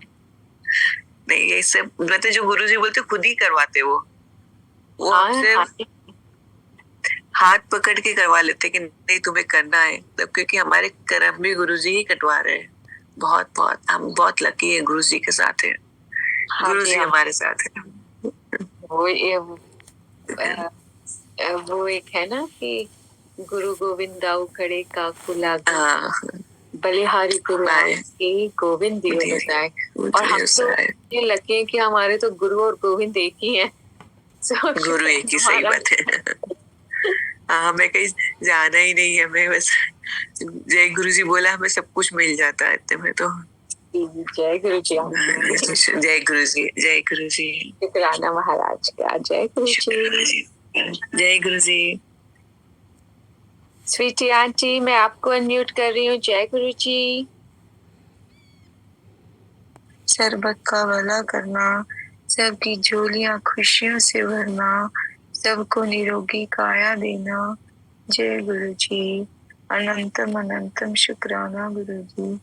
नहीं ये सब मतलब जो गुरुजी बोलते खुद ही करवाते, वो हमसे हाथ पकड़ के करवा लेते कि नहीं तुम्हें करना है, तब क्योंकि हमारे कर्म भी गुरुजी ही कटवा रहे हैं। बहुत बहुत हम बहुत लकी है, गुरुजी के साथ है, गुरुजी हमारे साथ है। वो एक है ना कि गुरु गोविंद दाऊ खड़े काकू लागा, बलिहारी के गोविंद दियो बताए। और हम तो ये लकी है कि हमारे तो गुरु और गोविंद एक ही हैं। गुरु एक ही, सही बात है। हमें कहीं जाना ही नहीं है, हमें बस जय गुरु जी बोला, हमें सब कुछ मिल जाता है इतने में। तो जय गुरु जी, जय गुरु जी, जय गुरु जी। शुक्राना महाराज का, जय गुरु जी, जय गुरु जी। स्वीटी आंटी मैं आपको अनम्यूट कर रही हूँ। जय गुरु जी। सर्बत का भला करना, सबकी झोलियां खुशियों से भरना, सबको निरोगी काया देना। जय गुरु जी। अनंतम अनंतम शुक्राना गुरु जी।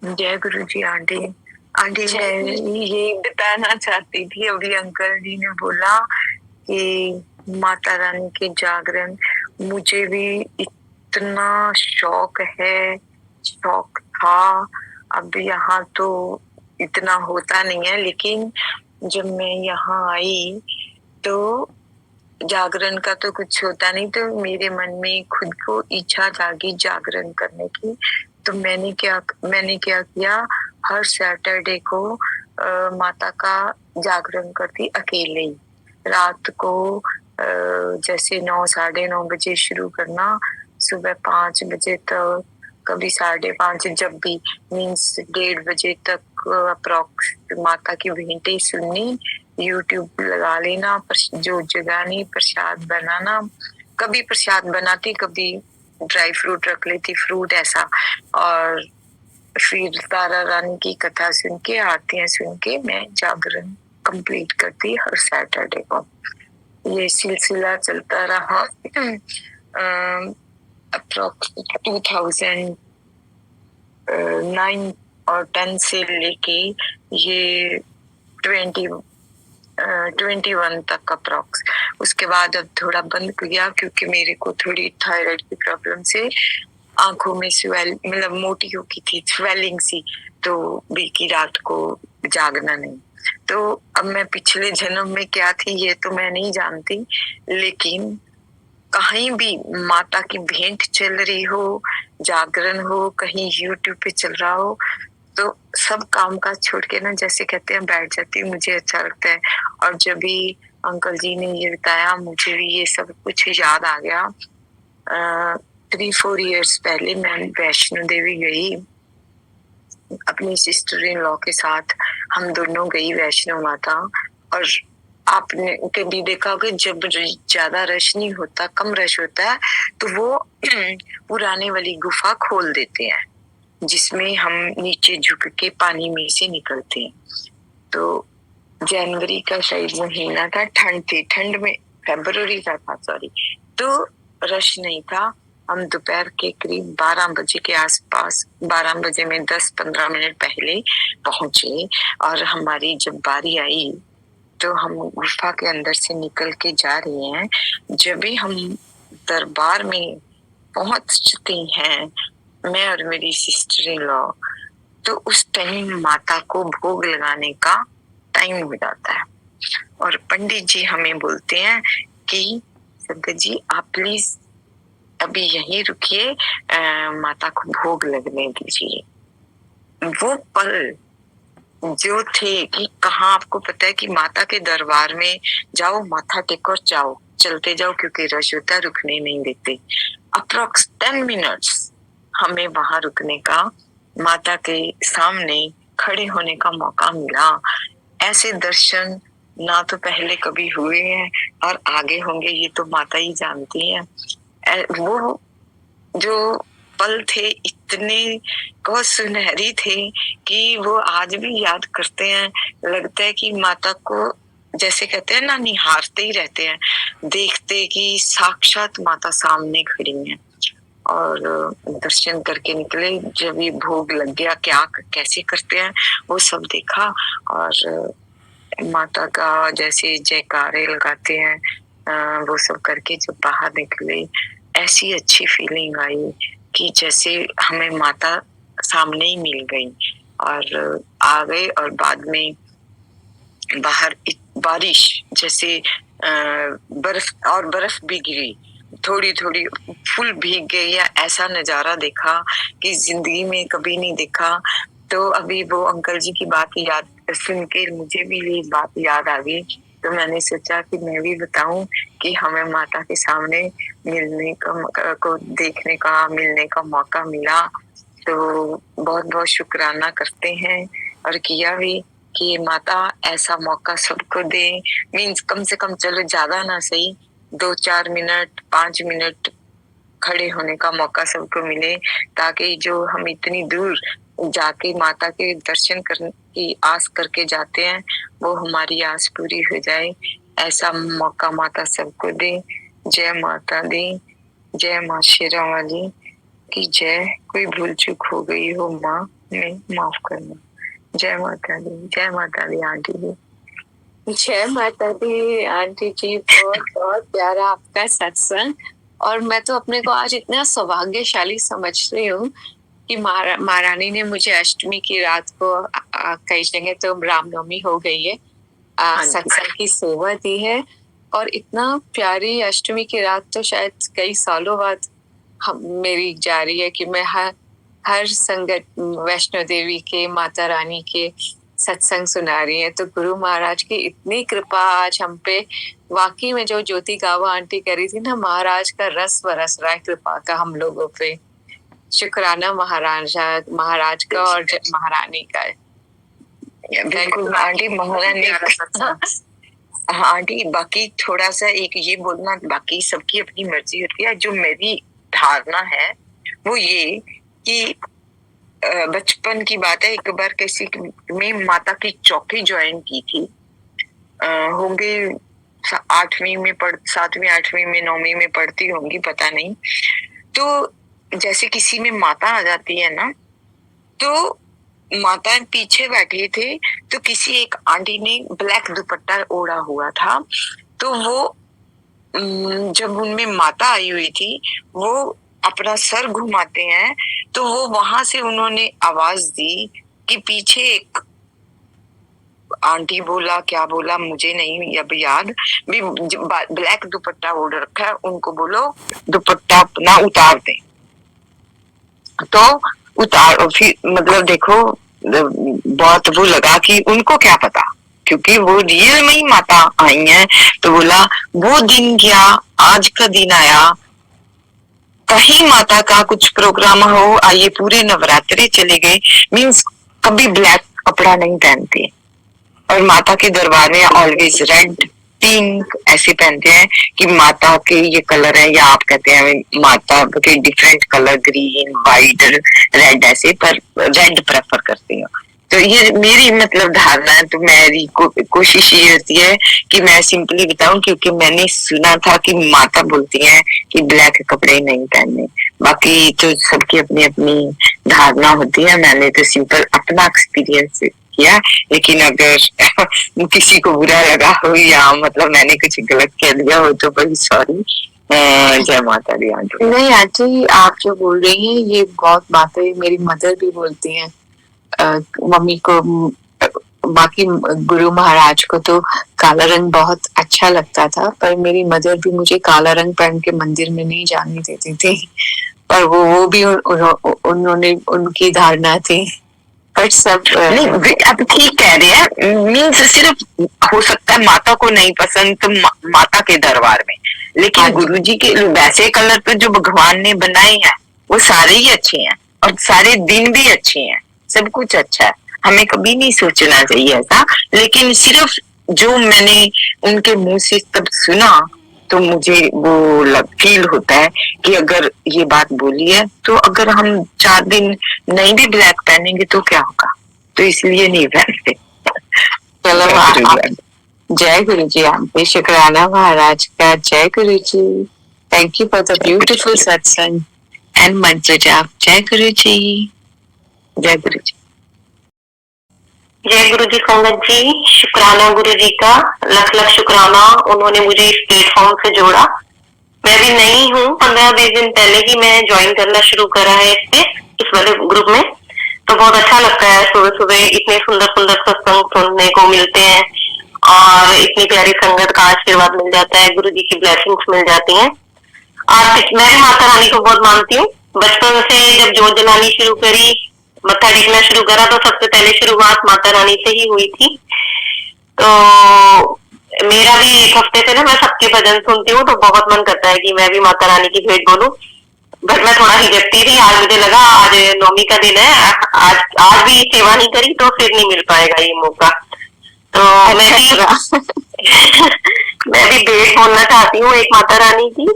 जय गुरु जी आंटी। मैं ये बताना चाहती थी, अभी अंकल जी ने बोला कि माता रानी के जागरण, मुझे भी इतना शौक है, शौक था। अब यहाँ तो इतना होता नहीं है, लेकिन जब मैं यहाँ आई तो जागरण का तो कुछ होता नहीं, तो मेरे मन में खुद को इच्छा जागी जागरण करने की। तो मैंने क्या किया, हर सैटरडे को माता का जागरण करती अकेले ही। रात को जैसे 9 साढ़े 9 बजे शुरू करना, सुबह 5 बजे तक, कभी 5:30, जब भी मीन्स 1:30 बजे तक अप्रोक्स माता की भेंटें सुननी, यूट्यूब लगा लेना, जो जगानी, प्रसाद बनाना, कभी प्रसाद बनाती, कभी ड्राई फ्रूट रख लेती, फ्रूट ऐसा, और फिर तारा रानी की कथा सुन के, आरतियां सुन के मैं जागरण कंप्लीट करती हर सैटरडे को। ये सिलसिला चलता रहा अप्रोक्स 2009 और 10 से लेके ये 21 तक अप्रोक्स। उसके बाद अब थोड़ा बंद किया क्योंकि मेरे को थोड़ी थायराइड की प्रॉब्लम से आंखों में मतलब मोटी हो गई थी, स्वेलिंग सी, तो बीती रात को जागना नहीं। तो अब मैं पिछले जन्म में क्या थी ये तो मैं नहीं जानती, लेकिन कहीं भी माता की भेंट चल रही हो, जागरण हो, कहीं यूट्यूब पे चल रहा हो, तो सब काम काज छोड़ के ना, जैसे कहते हैं, बैठ जाती हूँ, मुझे अच्छा लगता है। और जब भी अंकल जी ने ये बताया, मुझे भी ये सब कुछ याद आ गया। 3-4 इयर्स पहले मैं वैष्णो देवी गई अपनी सिस्टर इन लॉ के साथ, हम दोनों गई वैष्णो माता। और आपने कभी देखा होगा जब ज्यादा रश नहीं होता, कम रश होता है, तो वो पुराने वाली गुफा खोल देते हैं जिसमें हम नीचे झुक के पानी में से निकलते हैं। तो जनवरी का शायद महीना था, ठंड थी, ठंड में फरवरी का था, सॉरी, तो रश नहीं था। हम दोपहर के करीब 12 बजे के आसपास, 12 बजे में 10-15 मिनट पहले पहुंचे, और हमारी जब बारी आई तो हम गुफा के अंदर से निकल के जा रहे हैं। जब भी हम दरबार में पहुंचते हैं, मैं और मेरी सिस्टर इन लॉ, तो उस टाइम माता को भोग लगाने का टाइम हो जाता है, और पंडित जी हमें बोलते हैं कि संगत जी आप प्लीज अभी यहीं रुकिए, माता को भोग लगने दीजिए। वो पल जो थे कि कहाँ, आपको पता है कि माता के दरबार में जाओ, माथा टेको और जाओ, चलते जाओ, क्योंकि रश होता, रुकने नहीं देते। अप्रोक्स 10 मिनट्स हमें वहां रुकने का, माता के सामने खड़े होने का मौका मिला। ऐसे दर्शन ना तो पहले कभी हुए हैं और आगे होंगे, ये तो माता ही जानती है। वो जो पल थे इतने को सुनहरी थे कि वो आज भी याद करते हैं। लगता है कि माता को, जैसे कहते हैं ना, निहारते ही रहते हैं, देखते कि साक्षात माता सामने खड़ी है। और दर्शन करके निकले। जब ये भोग लग गया, क्या कैसे करते हैं वो सब देखा, और माता का जैसे जयकारे लगाते हैं, वो सब करके जब बाहर निकले, ऐसी अच्छी फीलिंग आई कि जैसे हमें माता सामने ही मिल गई। और आ गए, और बाद में बाहर बारिश जैसे बर्फ भी गिरी, थोड़ी थोड़ी फुल भीग गई, या ऐसा नजारा देखा कि जिंदगी में कभी नहीं देखा। तो अभी वो अंकल जी की बात याद सुन के मुझे भी ये बात याद आ गई, तो मैंने सोचा कि मैं भी बताऊं कि हमें माता के सामने मिलने को देखने का, मिलने का मौका मिला। तो बहुत बहुत शुक्राना करते हैं, और किया भी कि माता ऐसा मौका सबको दे। मीन्स कम से कम, चलो ज्यादा ना सही, 2-4 मिनट, 5 मिनट खड़े होने का मौका सबको मिले, ताकि जो हम इतनी दूर जाके माता के दर्शन करने की आस करके जाते हैं, वो हमारी आस पूरी हो जाए। ऐसा मौका माता सबको दे। जय माता दी, जय माँ शेरा वाली की जय। कोई भूल चूक हो गई हो माँ, में माफ करना। जय माता दी, जय माता दी आंटी जी। जय माता दी आंटी जी, बहुत बहुत प्यारा आपका सत्संग। और मैं तो अपने को आज इतना सौभाग्यशाली समझ रही हूँ कि महारानी ने मुझे अष्टमी की रात को, कई जगह तो रामनवमी हो गई है, सत्संग की सेवा दी है। और इतना प्यारी अष्टमी की रात तो शायद कई सालों बाद मेरी जा रही है कि मैं हर संगत, वैष्णो देवी के, माता रानी के सत्संग सुना रही हैं। तो गुरु महाराज की इतनी कृपा आज हम पे, वाकई में जो ज्योति गावा आंटी कह रही थी ना, महाराज का रस बरस रहा है कृपा का हम लोगों पे। शुक्राना महाराज का और महारानी का। बिल्कुल आंटी, महारानी हाँ आंटी, बाकी थोड़ा सा एक ये बोलना, बाकी सबकी अपनी मर्जी होती है। जो मेरी धारणा है वो ये कि बचपन की बात है, एक बार किसी में माता की चौकी ज्वाइन की थी, होंगे 8वीं में 7वीं 8वीं में 9वीं में पढ़ती होंगी, पता नहीं। तो जैसे किसी में माता आ जाती है ना, तो माता पीछे बैठे थे, तो किसी एक आंटी ने ब्लैक दुपट्टा ओढ़ा हुआ था, तो वो जब उनमें माता आई हुई थी, वो अपना सर घुमाते हैं, तो वो वहां से उन्होंने आवाज दी कि पीछे एक आंटी बोला, क्या बोला मुझे नहीं अब याद भी, ब्लैक दुपट्टा ओढ़ रखा है, उनको बोलो दुपट्टा अपना उतार दे। तो उतार, फिर मतलब देखो बहुत वो लगा कि उनको क्या पता, क्योंकि वो रियल में ही माता आई हैं। तो बोला वो दिन गया, आज का दिन आया, कहीं माता का कुछ प्रोग्राम हो, आइए पूरे नवरात्रे चले गए, मीन्स कभी ब्लैक कपड़ा नहीं पहनते, और माता के दरबार में ऑलवेज रेड पिंक ऐसे पहनते हैं कि माता के ये कलर है, या आप कहते हैं माता के different colour, green white red ऐसे, पर रेड प्रेफर करती हूँ। तो ये मेरी मतलब धारणा है। तो मेरी कोशिश ये होती है कि मैं सिंपली बताऊं, क्योंकि मैंने सुना था कि माता बोलती हैं कि ब्लैक कपड़े नहीं पहनने, बाकी तो सबकी अपनी अपनी धारणा होती है। मैंने तो सिंपल अपना एक्सपीरियंस किया, लेकिन अगर किसी को बुरा लगा हो या मतलब मैंने कुछ गलत कह दिया हो तो बड़ी सॉरी। जय माता दी आंटी। नहीं आंटी, आप जो बोल रही हैं ये बहुत बातें मेरी मदर भी बोलती हैं। मम्मी को, बाकी गुरु महाराज को तो काला रंग बहुत अच्छा लगता था, पर मेरी मदर भी मुझे काला रंग पहन के मंदिर में नहीं जाने देती थी, पर वो भी उन्होंने उनकी धारणा थी। पर सब नहीं, अब ठीक कह रहे हैं, मीन्स सिर्फ हो सकता है माता को नहीं पसंद तो माता के दरबार में, लेकिन गुरुजी के वैसे कलर तो जो भगवान ने बनाए हैं वो सारे ही अच्छे हैं, और सारे दिन भी अच्छे हैं, सब कुछ अच्छा है, हमें कभी नहीं सोचना चाहिए ऐसा। लेकिन सिर्फ जो मैंने उनके मुंह से तब सुना, तो मुझे वो फील होता है कि अगर ये बात बोली है, तो अगर हम 4 दिन नहीं भी ब्लैक पहनेंगे तो क्या होगा, तो इसलिए नहीं पहनते। चलो, जय गुरु जी। आप शुक्राना महाराज का। जय Guru ji. Thank you for the beautiful satsang and mantra jaap. जय गुरु जी। जय गुरु जी। जय गुरु जी संगत जी, शुक्राना गुरु जी का, लख लख शुक्राना, उन्होंने मुझे इस प्लेटफॉर्म से जोड़ा। मैं भी नई हूँ, 15-20 दिन पहले ही मैं ज्वाइन करना शुरू करा है इस वाले ग्रुप में। तो बहुत अच्छा लगता है, सुबह सुबह इतने सुंदर सुंदर सत्संग सुनने को मिलते हैं और इतनी प्यारी संगत का आशीर्वाद मिल जाता है, गुरु जी की ब्लेसिंग्स मिल जाती हैं। आज मैं माता रानी को बहुत मानती हूँ। बचपन से जब जोत जलानी शुरू करी, मत्था टेकना शुरू करा, तो सबसे पहले शुरुआत माता रानी से ही हुई थी। तो मेरा भी 1 हफ्ते से ना मैं सबके भजन सुनती हूँ, तो बहुत मन करता है कि मैं भी माता रानी की भेंट बोलूं, बट मैं थोड़ा हिचकती थी। आज मुझे लगा आज नवमी का दिन है, आज भी सेवा नहीं करी तो फिर नहीं मिल पाएगा ये मौका। तो मैं भी भेंट बोलना चाहती हूँ एक माता रानी की।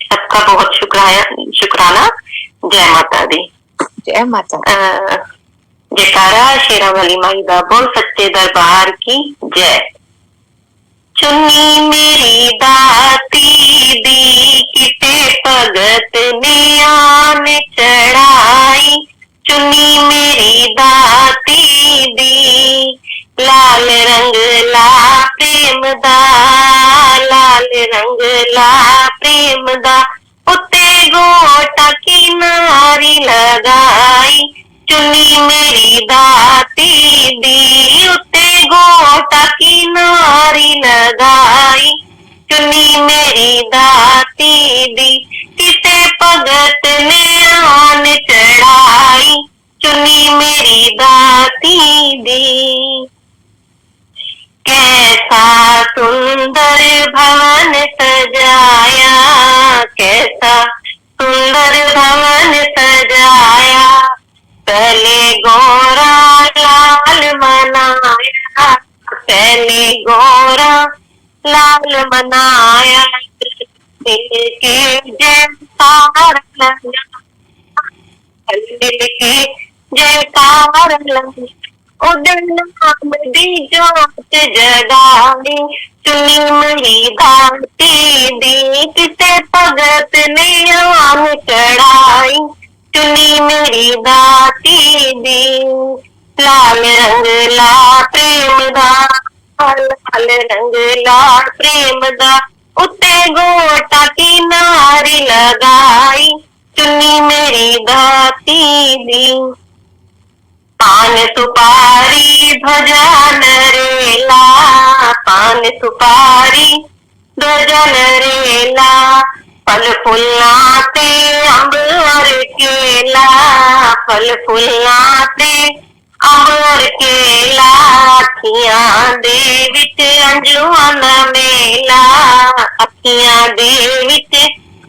सबका बहुत शुक्राना। जय माता दी। जय माता। जयकारा शेरा वाली माई दा बोल, सच्चे दरबार की जय। चुन्नी मेरी दाती दी, किसे भगत ने आन चढ़ाई। चुन्नी मेरी दाती दी, लाल रंग ला प्रेम दा, लाल रंग ला प्रेम दा, उत्ते गोटा की नारी लगाई। चुन्नी मेरी दाती दी, उत्ते गोटा की नारी लगाई। चुन्नी मेरी दाती दी, किसे भगत ने आन चढ़ाई। चुन्नी मेरी दाती दी। कैसा सुंदर भवन सजाया, कैसा सुंदर भवन सजाया, पहले गोरा लाल मनाया, पहले गोरा लाल मनाया, दिल के जयकार लगा, दिल के जयकार लगा, उधर नाम दी जोत जगाई, चुनी मेरी दाती दी, किसे भगत ने आन चढ़ाई, चुनी मेरी दाती दी। लाल रंग ला प्रेम दा, लाल रंग ला प्रेम दा, उत्ते गोटा की नारी लगाई, चुनी मेरी दाती दी। पान सुपारी ध्वजा नरेला, पान सुपारी ध्वजा नरेला, फल फुलाते अम्ब और केला, फल फुलाते अम्ब और केला, अखियां दे विच अंजुआन मेला, अखियां दे विच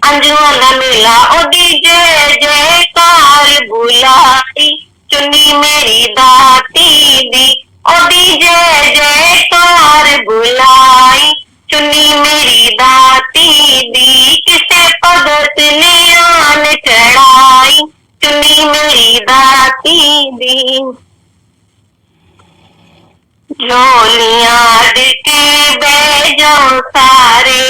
अंजुआन मेला, ओदी जय जयकार बुलाई, चुनी मेरी दाती दी, ओदी जय जयकार बुलाई, चुनी मेरी दाती दी, किसे भगत ने आन चढ़ाई, चुनी मेरी दाती दी। झोलियां के बह जाओ सारे,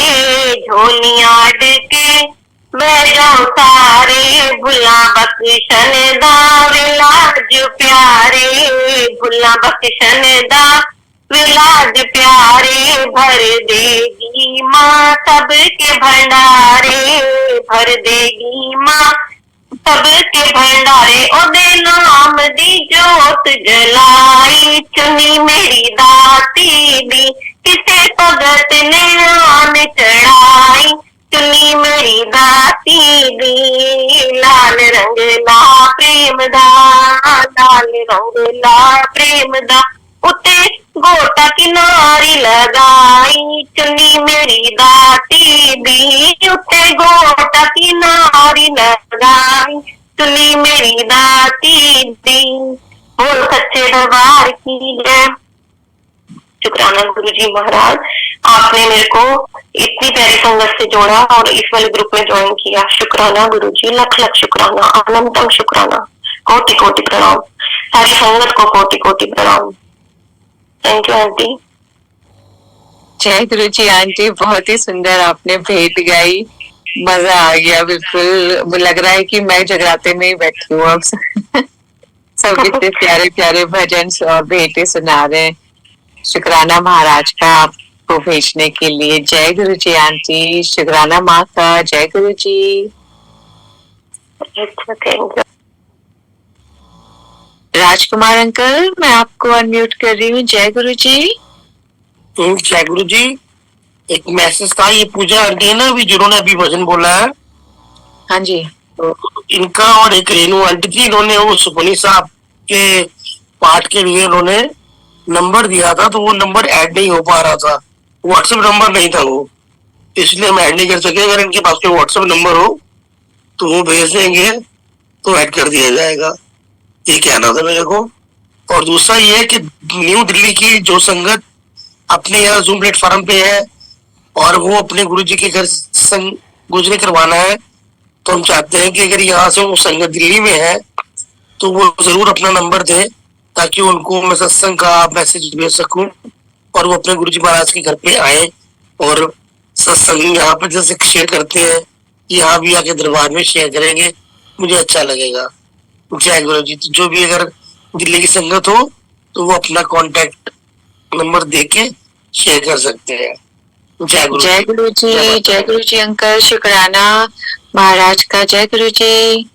झोलियां के बह जाओ सारे, भुला बख्शन दा विलाज प्यारे, भुला बख्शन दा विलाज प्यारे, भर देगी माँ सबके भंडारे, भर देगी माँ सबके भंडारे, ओदे नाम दी जोत जलाई, चुनी मेरी दाती दी, किसे भगत ने आन चढ़ाई, चुनी मेरी दाती दी। लाल रंग ला प्रेम दा, लाल रंग ला प्रेम दा, उत्ते गोटा किनारी लगाई, चुनी मेरी दाती दी, उत्ते गोटा किनारी लगाई, चुनी मेरी दाती दी। बोल सच्चे दरबार की जय। शुक्राना गुरु जी महाराज, आपने मेरे को इतनी प्यारी संगत से जोड़ा और इस वाले ग्रुप में ज्वाइन किया। शुक्राना गुरु जी, लख लख शुक्राना, अनंतम शुक्राना, कोटि कोटि प्रणाम, सारी संगत को कोटि कोटि प्रणाम। Thank you aunty. जय गुरु जी आंटी, बहुत ही सुंदर आपने भेंट गाई, मजा आ गया बिल्कुल, लग रहा है कि मैं जगराते में ही बैठी हूँ अब। सब इतने प्यारे प्यारे भजन और भेंटे सुना रहे हैं। शुक्राना महाराज का आपको भेजने के लिए। जय गुरु जी आंटी, शुक्राना माँ का। जय गुरु जी। राजकुमार अंकल, मैं आपको अनम्यूट कर रही हूँ। जय गुरु जी। जय गुरु जी। एक मैसेज था, ये पूजा आंटी है ना अभी जिन्होंने अभी भजन बोला है, हाँ जी, तो इनका और एक रेनू आंटी थी, इन्होंने वो सुखमनी साहब के पाठ के लिए इन्होंने नंबर दिया था, तो वो नंबर ऐड नहीं हो पा रहा था, व्हाट्सएप नंबर नहीं था वो, इसलिए हम ऐड नहीं कर सके। अगर इनके पास कोई व्हाट्सएप नंबर हो तो वो भेज देंगे तो ऐड कर दिया जाएगा, ये कहना था मेरे को। और दूसरा ये है कि न्यू दिल्ली की जो संगत अपने यहाँ जूम प्लेटफॉर्म पे है और वो अपने गुरु जी के घर गुजरे करवाना है, तो हम चाहते हैं कि अगर यहाँ से वो संगत दिल्ली में है तो वो जरूर अपना नंबर दे, ताकि उनको मैं सत्संग का मैसेज भेज सकूं और वो अपने गुरु जी महाराज के घर पे आए और सत्संग यहाँ पे जैसे शेयर करते हैं यहाँ भी आके दरबार में शेयर करेंगे, मुझे अच्छा लगेगा। जय गुरु जी। तो जो भी अगर दिल्ली की संगत हो तो वो अपना कांटेक्ट नंबर देके शेयर कर सकते हैं। जय गुरु जी। जय गुरु जी। जय गुरु जी अंकल, शुक्राना महाराज का। जय गुरु जी।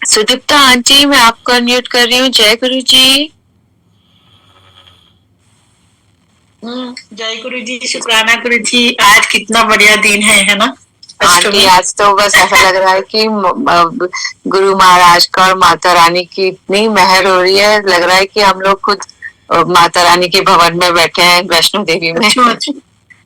सुदीप्ता आंटी, मैं आपको अनम्यूट कर रही हूँ। जय गुरु जी। जय गुरु जी, शुक्राना गुरु जी। आज कितना बढ़िया दिन है ना, आंटी आज तो बस ऐसा लग रहा है कि गुरु महाराज का और माता रानी की इतनी मेहर हो रही है, लग रहा है कि हम लोग खुद माता रानी के भवन में बैठे हैं वैष्णो देवी में।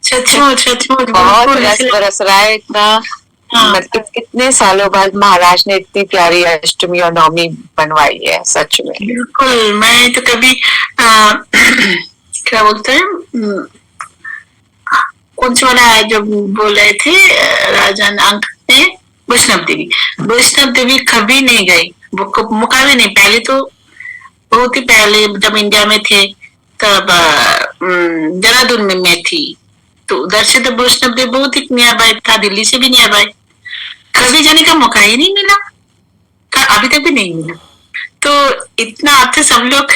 सचमुच बहुत रस बरस रहा है इतना। मतलब कितने सालों बाद महाराज ने इतनी प्यारी अष्टमी और नवमी बनवाई है, सच में। बिल्कुल, मैं तो कभी क्या बोलते हैं, कौन सा वाला जो बोल रहे थे राजा अंक ने, वैष्णव देवी कभी नहीं गई, मौका भी नहीं। पहले तो बहुत ही पहले जब इंडिया में थे तब देहरादून में मैं थी, तो उधर से तो वैष्णव देवी बहुत ही नियर बाय था, दिल्ली से भी नियर बाय। कभी जाने का मौका ही नहीं मिला, अभी तक भी नहीं मिला। तो इतना अच्छे सब लोग,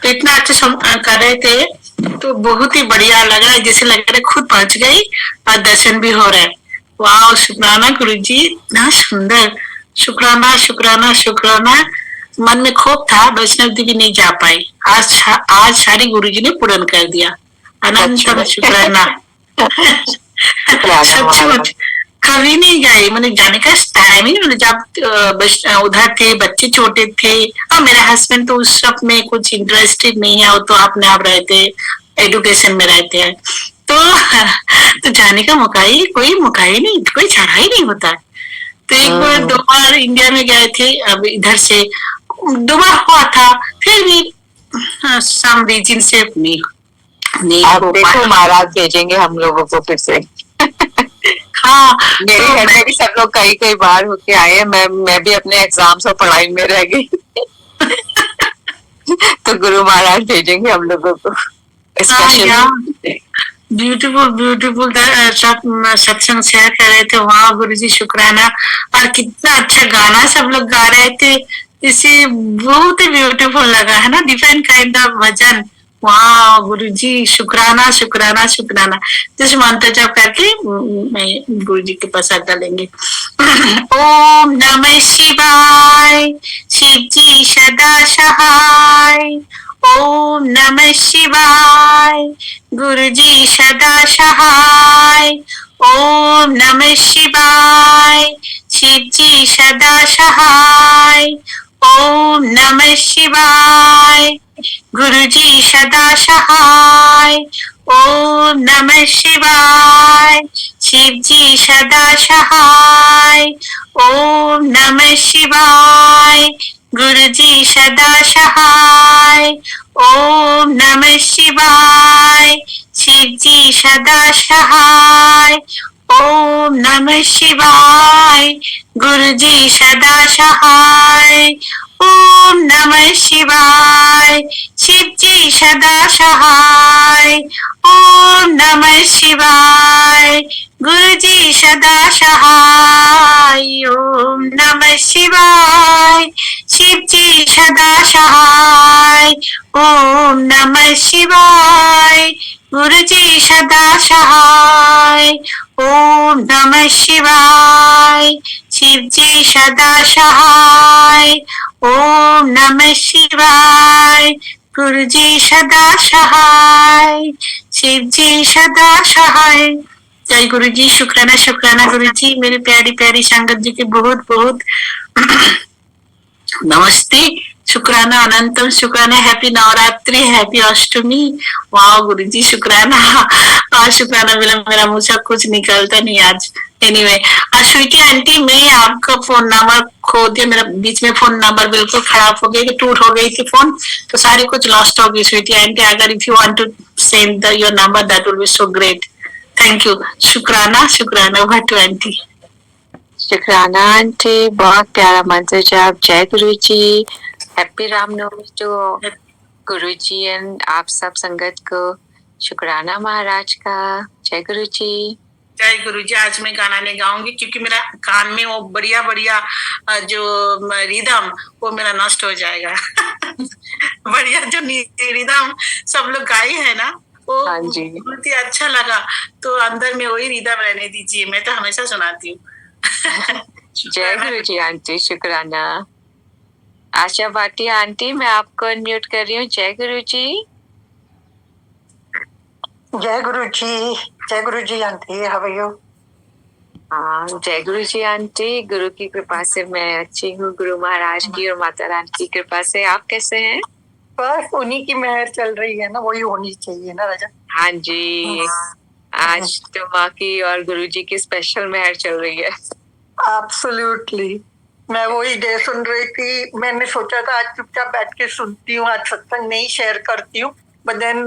तो इतना अच्छा कर रहे थे, तो बहुत ही बढ़िया लग रहा है, जैसे लग रहा है खुद पहुंच गई और दर्शन भी हो रहा है। वाह, शुक्राना गुरुजी, इतना सुंदर। शुक्राना शुक्राना शुक्राना। मन में खौफ था वैष्णव देवी नहीं जा पाई, आज सारी गुरुजी ने पूर्ण कर दिया। अनंत शुक्राना। सचमुच कभी नहीं गई, मैंने जाने का टाइम ही नहीं, जब उधर थे, बच्चे छोटे थे और मेरा हस्बैंड तो उस सब में कुछ इंटरेस्टेड नहीं है, वो तो अपने आप रहते, एजुकेशन में रहते हैं, तो जाने का कोई मौका ही नहीं, कोई चारा ही नहीं होता। तो एक बार 2 बार इंडिया में गए थे, अब इधर से 2 बार हुआ था, फिर भी सम रीजन से नहीं आप देखो महाराज भेजेंगे हम लोगों को फिर से। हाँ, मेरे घर में भी सब लोग कई बार होके आए हैं, मैं भी अपने एग्जाम्स और पढ़ाई में रह गई। तो गुरु महाराज भेजेंगे हम लोगों को स्पेशल। ब्यूटीफुल सत्संग शेयर कर रहे थे, वहाँ गुरुजी शुक्राना। और कितना अच्छा गाना सब लोग गा रहे थे, इसे बहुत ही ब्यूटीफुल लगा है ना, डिफरेंट काइंड ऑफ भजन। वाह गुरुजी, शुक्राना शुक्राना शुक्राना। जिस मंत्र जप करके मैं गुरुजी के पास आज्ञा लेंगे। ओम नमः शिवाय, शिव जी सदा सहाय। ओम नमः शिवाय, गुरुजी सदा सहाय। ओम नमः शिवाय, शिव जी सदा सहाय। ओम नमः शिवाय, गुरुजी सदा सहाय। ओम नमः शिवाय, शिव जी सदा सहाय। ओम नमः शिवाय, गुरुजी सदा सहाय। ओम नमः शिवाय, शिव जी सदा सहाय। ओम नमः शिवाय, गुरुजी सदा सहाय। ओम नमः शिवाय, शिव जी सदा सहाय। ओम नमः शिवाय, गुरुजी सदा सहाय। ओम नमः शिवाय, शिव जी सदा सहाय। ओम नमः शिवाय, गुरुजी सदा सहाय। ओम नमः शिवाय, शिव जी सदा सहाय। ओम नमः शिवाय, गुरुजी सदा सहाय। शिव जी सदा सहाय। जय गुरुजी, शुक्राना शुक्राना गुरुजी। मेरे प्यारी प्यारी संगत जी के बहुत बहुत नमस्ते, शुक्राना, अनंतम शुक्राना। हैप्पी नवरात्रि, हैप्पी अष्टमी। वाह गुरुजी शुक्राना। आज शुक्राना बिना मेरा मुंह से कुछ निकलता नहीं आज। एनीवे, स्वीटी आंटी, मैं आपका फोन नंबर खो दिया, मेरा बीच में फोन नंबर बिल्कुल खराब हो गई, टूट हो गई थी फोन, तो सारी कुछ लॉस्ट हो गई। स्वीटी आंटी, अगर if you want to send your number that will be so great. Thank you. शुक्राना शुक्राना। Over to aunty. शुक्राना आंटी, बहुत प्यारा मंत्र जाप। जय गुरु जी। Happy Ramnavami to Guru ji and आप सब संगत को। शुक्राना महाराज का। जय गुरु जी। जय गुरु जी। आज मैं गाना नहीं गाऊंगी क्योंकि मेरा कान में वो बढ़िया बढ़िया जो रिदम वो मेरा नष्ट हो जाएगा। बढ़िया जो रिदम सब लोग गाए है ना, वो बहुत ही अच्छा लगा, तो अंदर में वही रिदम रहने दीजिए, मैं तो हमेशा सुनाती हूँ। जय गुरु जी आंटी, शुक्राना। आशा भाटिया आंटी, मैं आपको अनम्यूट कर रही हूँ। जय गुरु जी। जय गुरु जी आंटी, हाउ आर यू? हाँ, जय गुरु जी आंटी। गुरु की कृपा से मैं अच्छी हूँ, गुरु महाराज की और माता रानी की कृपा से। आप कैसे हैं? बस उन्हीं की मेहर चल रही है ना, वही होनी चाहिए ना राजा। हाँ जी, आज तो माँ की और गुरु जी की स्पेशल मेहर चल रही है। एब्सोल्युटली, मैं वही डे सुन रही थी। मैंने सोचा था आज चुपचाप बैठ के सुनती हूँ, आज सत्संग नहीं शेयर करती हूँ, बट देन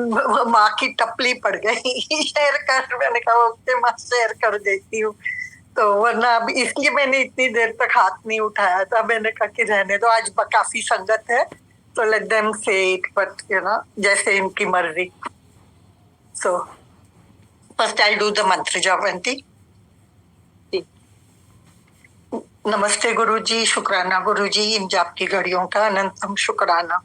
माँ की टपली पड़ गई शेयर कर। मैंने कहा ओके माँ, शेयर कर देती हूँ। तो वरना अब इसलिए मैंने इतनी देर तक हाथ नहीं उठाया था। मैंने कहा कि रहने दो, आज काफी संगत है तो लेट देम से इट, बट यू नो जैसे इनकी मर्जी। So first I do the मंत्र जाप आंटी। नमस्ते गुरुजी, शुक्राना गुरुजी, इन जाप की घड़ियों का अनंतम शुक्राना।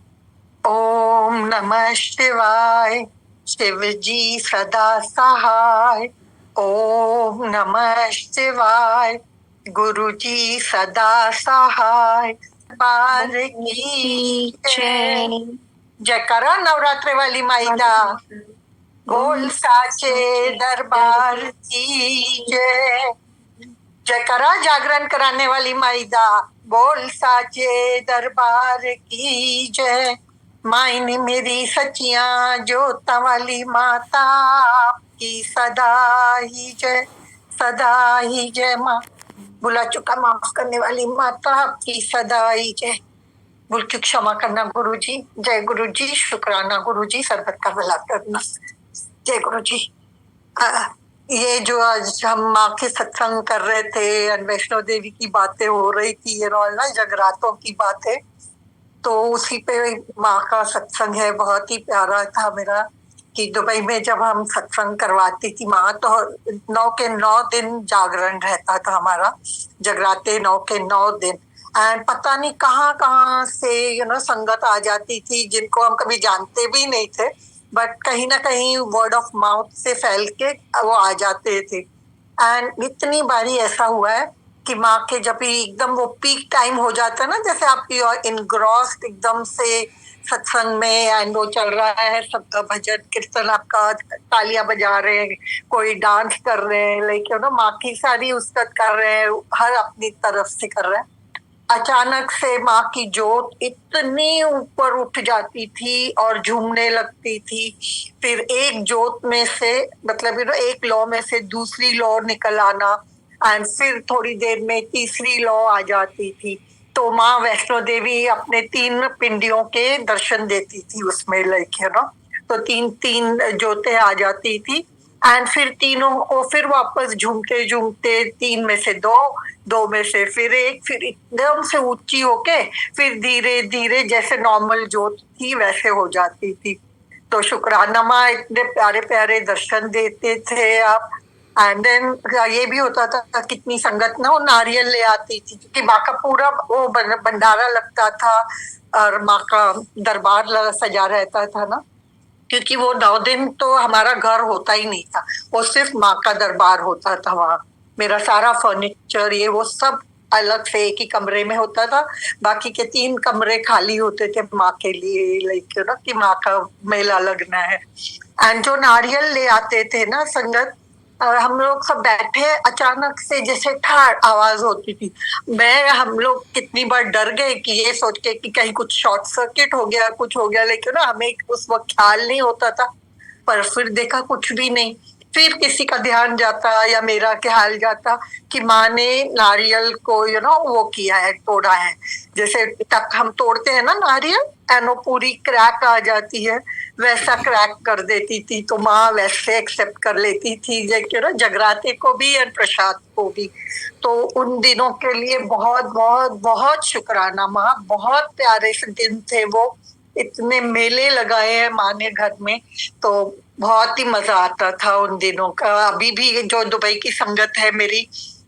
ओम नमः शिवाय, शिव जी सदा सहाय। ओम नमः शिवाय, गुरु जी सदा सहाय। पार की जय। जयकारा नवरात्रे वाली माई दा, बोल साचे दरबार की जय। जयकारा जागरण कराने वाली माई दा, बोल साचे दरबार की जय। माई ने मेरी सचियां जोता वाली माता, आपकी सदा ही जय, सदा ही जय। माँ बुला चुका माफ करने वाली माता, आपकी सदा ही जय। भूल की क्षमा करना गुरुजी। जय गुरुजी, शुक्राना गुरुजी, सर्वत का भला करना। जय गुरुजी। ये जो आज हम माँ के सत्संग कर रहे थे, वैष्णो देवी की बातें हो रही थी, ये ना जगरातों की बातें, तो उसी पे माँ का सत्संग है। बहुत ही प्यारा था मेरा कि दुबई में जब हम सत्संग करवाती थी माँ, तो 9 के 9 दिन जागरण रहता था हमारा, जगराते 9 के 9 दिन। एंड पता नहीं कहाँ कहाँ से संगत आ जाती थी, जिनको हम कभी जानते भी नहीं थे, बट कहीं ना कहीं वर्ड ऑफ माउथ से फैल के वो आ जाते थे। एंड इतनी बारी ऐसा हुआ है कि माँ के जब भी एकदम वो पीक टाइम हो जाता है ना, जैसे आपकी इनग्रॉस्ड एकदम से सत्संग में, एंड वो चल रहा है सबका भजन कीर्तन, आपका तालियां बजा रहे हैं, कोई डांस कर रहे हैं, लाइक माँ की सारी उस्तत कर रहे हैं, हर अपनी तरफ से कर रहे हैं। अचानक से माँ की जोत इतनी ऊपर उठ जाती थी और झूमने लगती थी। फिर एक जोत में से, मतलब एक लौ में से दूसरी लौ निकल आना, एंड फिर थोड़ी देर में तीसरी लौ आ जाती थी। तो माँ वैष्णो देवी अपने 3 पिंडियों के दर्शन देती थी उसमें, लाइक तो 3 जोतें आ जाती थी। एंड फिर तीनों को फिर वापस झूमते झूमते 3 में से 2 में से फिर 1, फिर एकदम से ऊंची होके फिर धीरे धीरे जैसे नॉर्मल जोत थी वैसे हो जाती थी। तो शुक्राना माँ, इतने प्यारे प्यारे दर्शन देते थे आप। एंड देन ये भी होता था, कितनी संगत ना वो नारियल ले आती थी, क्योंकि माँ का पूरा वो भंडारा लगता था और माँ का दरबार सजा रहता था ना, क्योंकि वो 9 दिन तो हमारा घर होता ही नहीं था, वो सिर्फ माँ का दरबार होता था वहाँ। मेरा सारा फर्नीचर ये वो सब अलग से एक ही कमरे में होता था, बाकी के 3 कमरे खाली होते थे माँ के लिए, लाइक कि माँ का मेला लगना है। एंड जो नारियल ले आते थे ना संगत, हम लोग सब बैठे, अचानक से जैसे ठाड़ आवाज होती थी। हम लोग कितनी बार डर गए कि ये सोच के कि कहीं कुछ शॉर्ट सर्किट हो गया, कुछ हो गया, लेकिन हमें उस वक्त ख्याल नहीं होता था। पर फिर देखा कुछ भी नहीं। फिर किसी का ध्यान जाता या मेरा ख्याल जाता कि माँ ने नारियल को वो किया है, तोड़ा है। जैसे तक हम तोड़ते हैं ना नारियल, एंड वो पूरी क्रैक आ जाती है, वैसा क्रैक कर देती थी। तो माँ वैसे एक्सेप्ट कर लेती थी जगराते को भी और प्रसाद को भी। तो उन दिनों के लिए बहुत बहुत बहुत शुक्राना माँ। बहुत प्यारे से दिन थे वो, इतने मेले लगाए हैं माँ ने घर में, तो बहुत ही मजा आता था उन दिनों का। अभी भी जो दुबई की संगत है मेरी,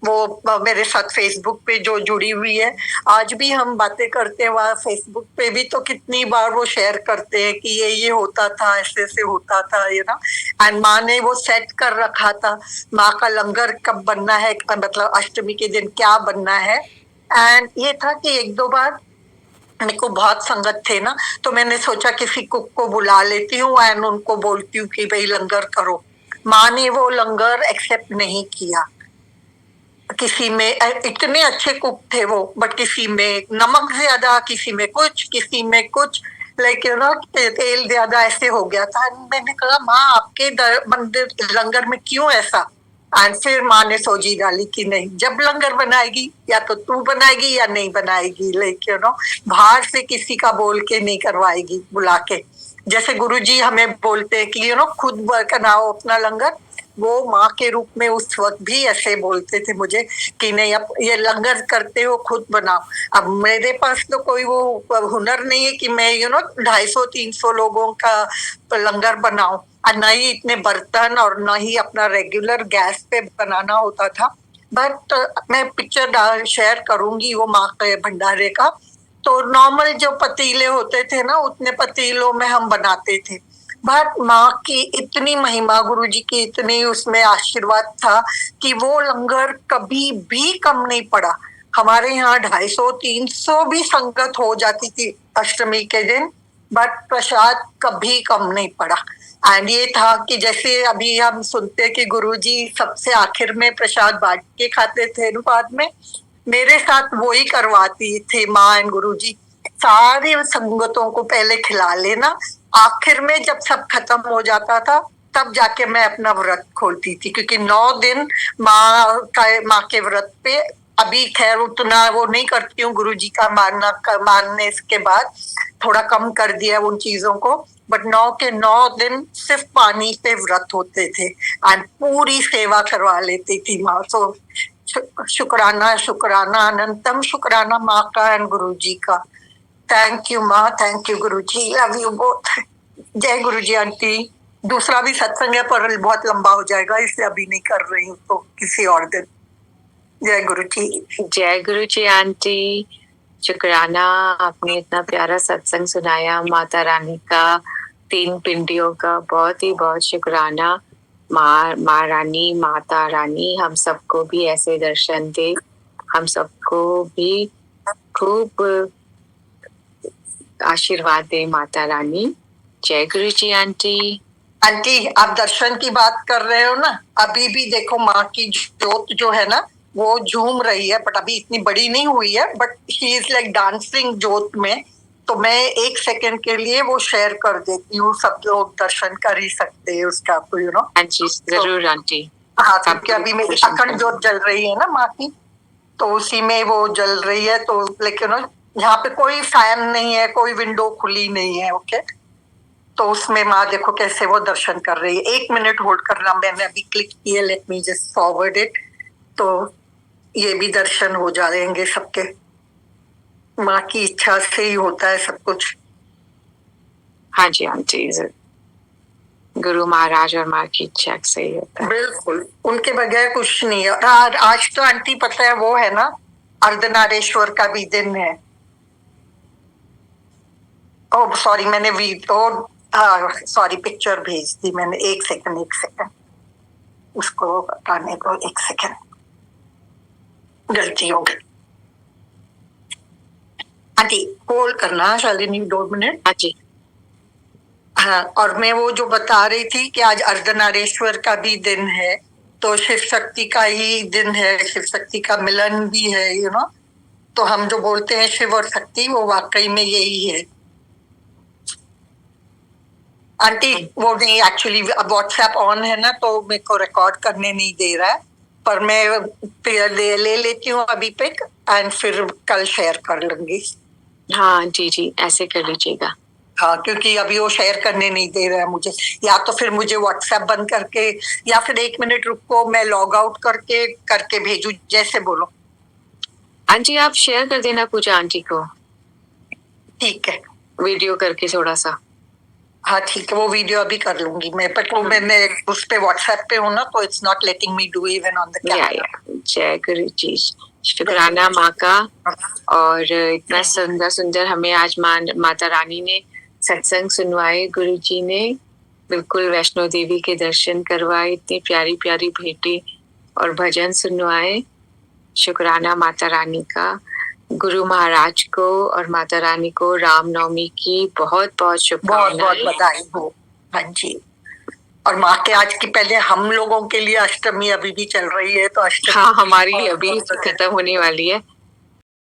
वो मेरे साथ फेसबुक पे जो जुड़ी हुई है, आज भी हम बातें करते हैं वहाँ फेसबुक पे भी, तो कितनी बार वो शेयर करते हैं कि ये होता था, ऐसे ऐसे होता था, एंड माँ ने वो सेट कर रखा था, माँ का लंगर कब बनना है, मतलब अष्टमी के दिन क्या बनना है। एंड ये था कि 1-2 बार मेरे को बहुत संगत थे ना, तो मैंने सोचा किसी कुक को बुला लेती हूँ एंड उनको बोलती हूँ कि भाई लंगर करो। माँ ने वो लंगर एक्सेप्ट नहीं किया। किसी में इतने अच्छे कुक थे वो, बट किसी में नमक ज्यादा, किसी में किसी में कुछ, लेकिन तेल ज्यादा, ऐसे हो गया था। मैंने कहा माँ आपके मंदिर लंगर में क्यों ऐसा? एंड फिर माँ ने सोची डाली कि नहीं, जब लंगर बनाएगी या तो तू बनाएगी या नहीं बनाएगी, लेकिन बाहर से किसी का बोल के नहीं करवाएगी बुला के। जैसे गुरुजी हमें बोलते हैं कि खुद बनाओ अपना लंगर, वो माँ के रूप में उस वक्त भी ऐसे बोलते थे मुझे कि नहीं, अब ये लंगर करते हो खुद बनाओ। अब मेरे पास तो कोई वो हुनर नहीं है कि मैं 250-300 लोगों का लंगर बनाऊं, और न ही इतने बर्तन, और न ही अपना रेगुलर गैस पे बनाना होता था। बट मैं पिक्चर शेयर करूंगी वो माँ के भंडारे का। तो नॉर्मल जो पतीले होते थे ना, उतने पतीलों में हम बनाते थे। बट माँ की इतनी महिमा, गुरुजी की इतनी उसमें आशीर्वाद था कि वो लंगर कभी भी कम नहीं पड़ा। हमारे यहाँ 250-300 भी संगत हो जाती थी अष्टमी के दिन, बट प्रसाद कभी कम नहीं पड़ा। एंड ये था कि जैसे अभी हम सुनते कि गुरुजी सबसे आखिर में प्रसाद बांट के खाते थे, बाद में मेरे साथ वो ही करवाती थे माँ एंड गुरुजी। सारी संगतों को पहले खिला लेना, आखिर में जब सब खत्म हो जाता था तब जाके मैं अपना व्रत खोलती थी, क्योंकि 9 दिन माँ के व्रत पे, अभी खैर उतना वो नहीं करती हूँ गुरुजी का मानने के बाद थोड़ा कम कर दिया उन चीजों को। बट 9 के 9 दिन सिर्फ पानी पे व्रत होते थे एंड पूरी सेवा करवा लेती थी माँ। तो शुक्राना शुक्राना, अनंतम शुक्राना माँ का एंड गुरुजी का। थैंक यू माँ, thank you Guruji, love you both. जय गुरुजी आंटी। दूसरा भी सत्संग है पर बहुत लंबा हो जाएगा, इसलिए अभी नहीं कर रही हूँ, तो किसी और दिन। जय गुरुजी। जय गुरुजी आंटी, शुक्राना, आपने इतना प्यारा सत्संग सुनाया माता रानी का, 3 पिंडियों का। बहुत ही बहुत शुक्राना। माँ रानी, माता रानी हम सबको भी ऐसे दर्शन दे, हम सबको भी खूब आशीर्वाद दे माता रानी। जय गुरु जी आंटी। आंटी आप दर्शन की बात कर रहे हो ना, अभी भी देखो माँ की ज्योत जो है ना वो झूम रही है, बट अभी इतनी बड़ी नहीं हुई है, but she is like dancing ज्योत में। तो मैं 1 सेकंड के लिए वो शेयर कर देती हूँ, सब लोग दर्शन कर ही सकते हैं उसका, तो आंटी जरूर आंटी। हाँ, क्योंकि अभी मेरी अखंड ज्योत जल रही है ना माँ की, तो उसी में वो जल रही है। तो लेकिन यहाँ पे कोई फैन नहीं है, कोई विंडो खुली नहीं है, ओके। तो उसमें माँ देखो कैसे वो दर्शन कर रही है। 1 मिनट होल्ड करना, मैंने अभी क्लिक किया, let me just forward it. तो ये भी दर्शन हो जाएंगे सबके, माँ की इच्छा से ही होता है सब कुछ। हाँ जी आंटी, गुरु महाराज और माँ की इच्छा से ही होता है। बिल्कुल, उनके बगैर कुछ नहीं है। आज तो आंटी पता है वो है ना, अर्धनारेश्वर का भी दिन है। ओह सॉरी, मैंने सॉरी पिक्चर भेज दी मैंने। 1 सेकंड उसको बताने को, 1 सेकंड, गलती हो गई। आंटी होल्ड करना शालिनी 2 मिनट। हाँ जी। हाँ, और मैं वो जो बता रही थी कि आज अर्धनारेश्वर का भी दिन है, तो शिव शक्ति का ही दिन है, शिव शक्ति का मिलन भी है, तो हम जो बोलते हैं शिव और शक्ति, वो वाकई में यही है। आंटी वो नहीं, एक्चुअली व्हाट्सएप ऑन है ना, तो मेरे को रिकॉर्ड करने नहीं दे रहा है, पर मैं ले लेती हूँ अभी पिक एंड फिर कल शेयर कर लूंगी। हाँ जी, ऐसे कर लीजिएगा। हाँ, क्योंकि अभी वो शेयर करने नहीं दे रहा है मुझे, या तो फिर मुझे व्हाट्सएप बंद करके, या फिर 1 मिनट रुको, मैं लॉग आउट करके भेजू, जैसे बोलो। आंटी आप शेयर कर देना पूजा आंटी को, ठीक है, वीडियो करके थोड़ा सा। हाँ ठीक है, वो वीडियो अभी कर लूंगी मैं, पर वो मैंने उस पे व्हाट्सएप पे हूँ ना, तो it's not letting me do even on the camera. जय गुरु जी, शुक्राना माँ का। और इतना सुंदर हमें आज माता रानी ने सत्संग सुनवाए, गुरु जी ने बिल्कुल वैष्णो देवी के दर्शन करवाए, इतनी प्यारी प्यारी भेंटें और भजन सुनवाए। शुक्राना माता रानी का। गुरु महाराज को और माता रानी को रामनवमी की बहुत बहुत बहुत शुभकामनाएं। बहुत बधाई हो। हाँ जी। और माँ के आज की पहले हम लोगों के लिए अष्टमी अभी भी चल रही है, तो अष्टमी हाँ, हमारी अभी खत्म होने वाली है।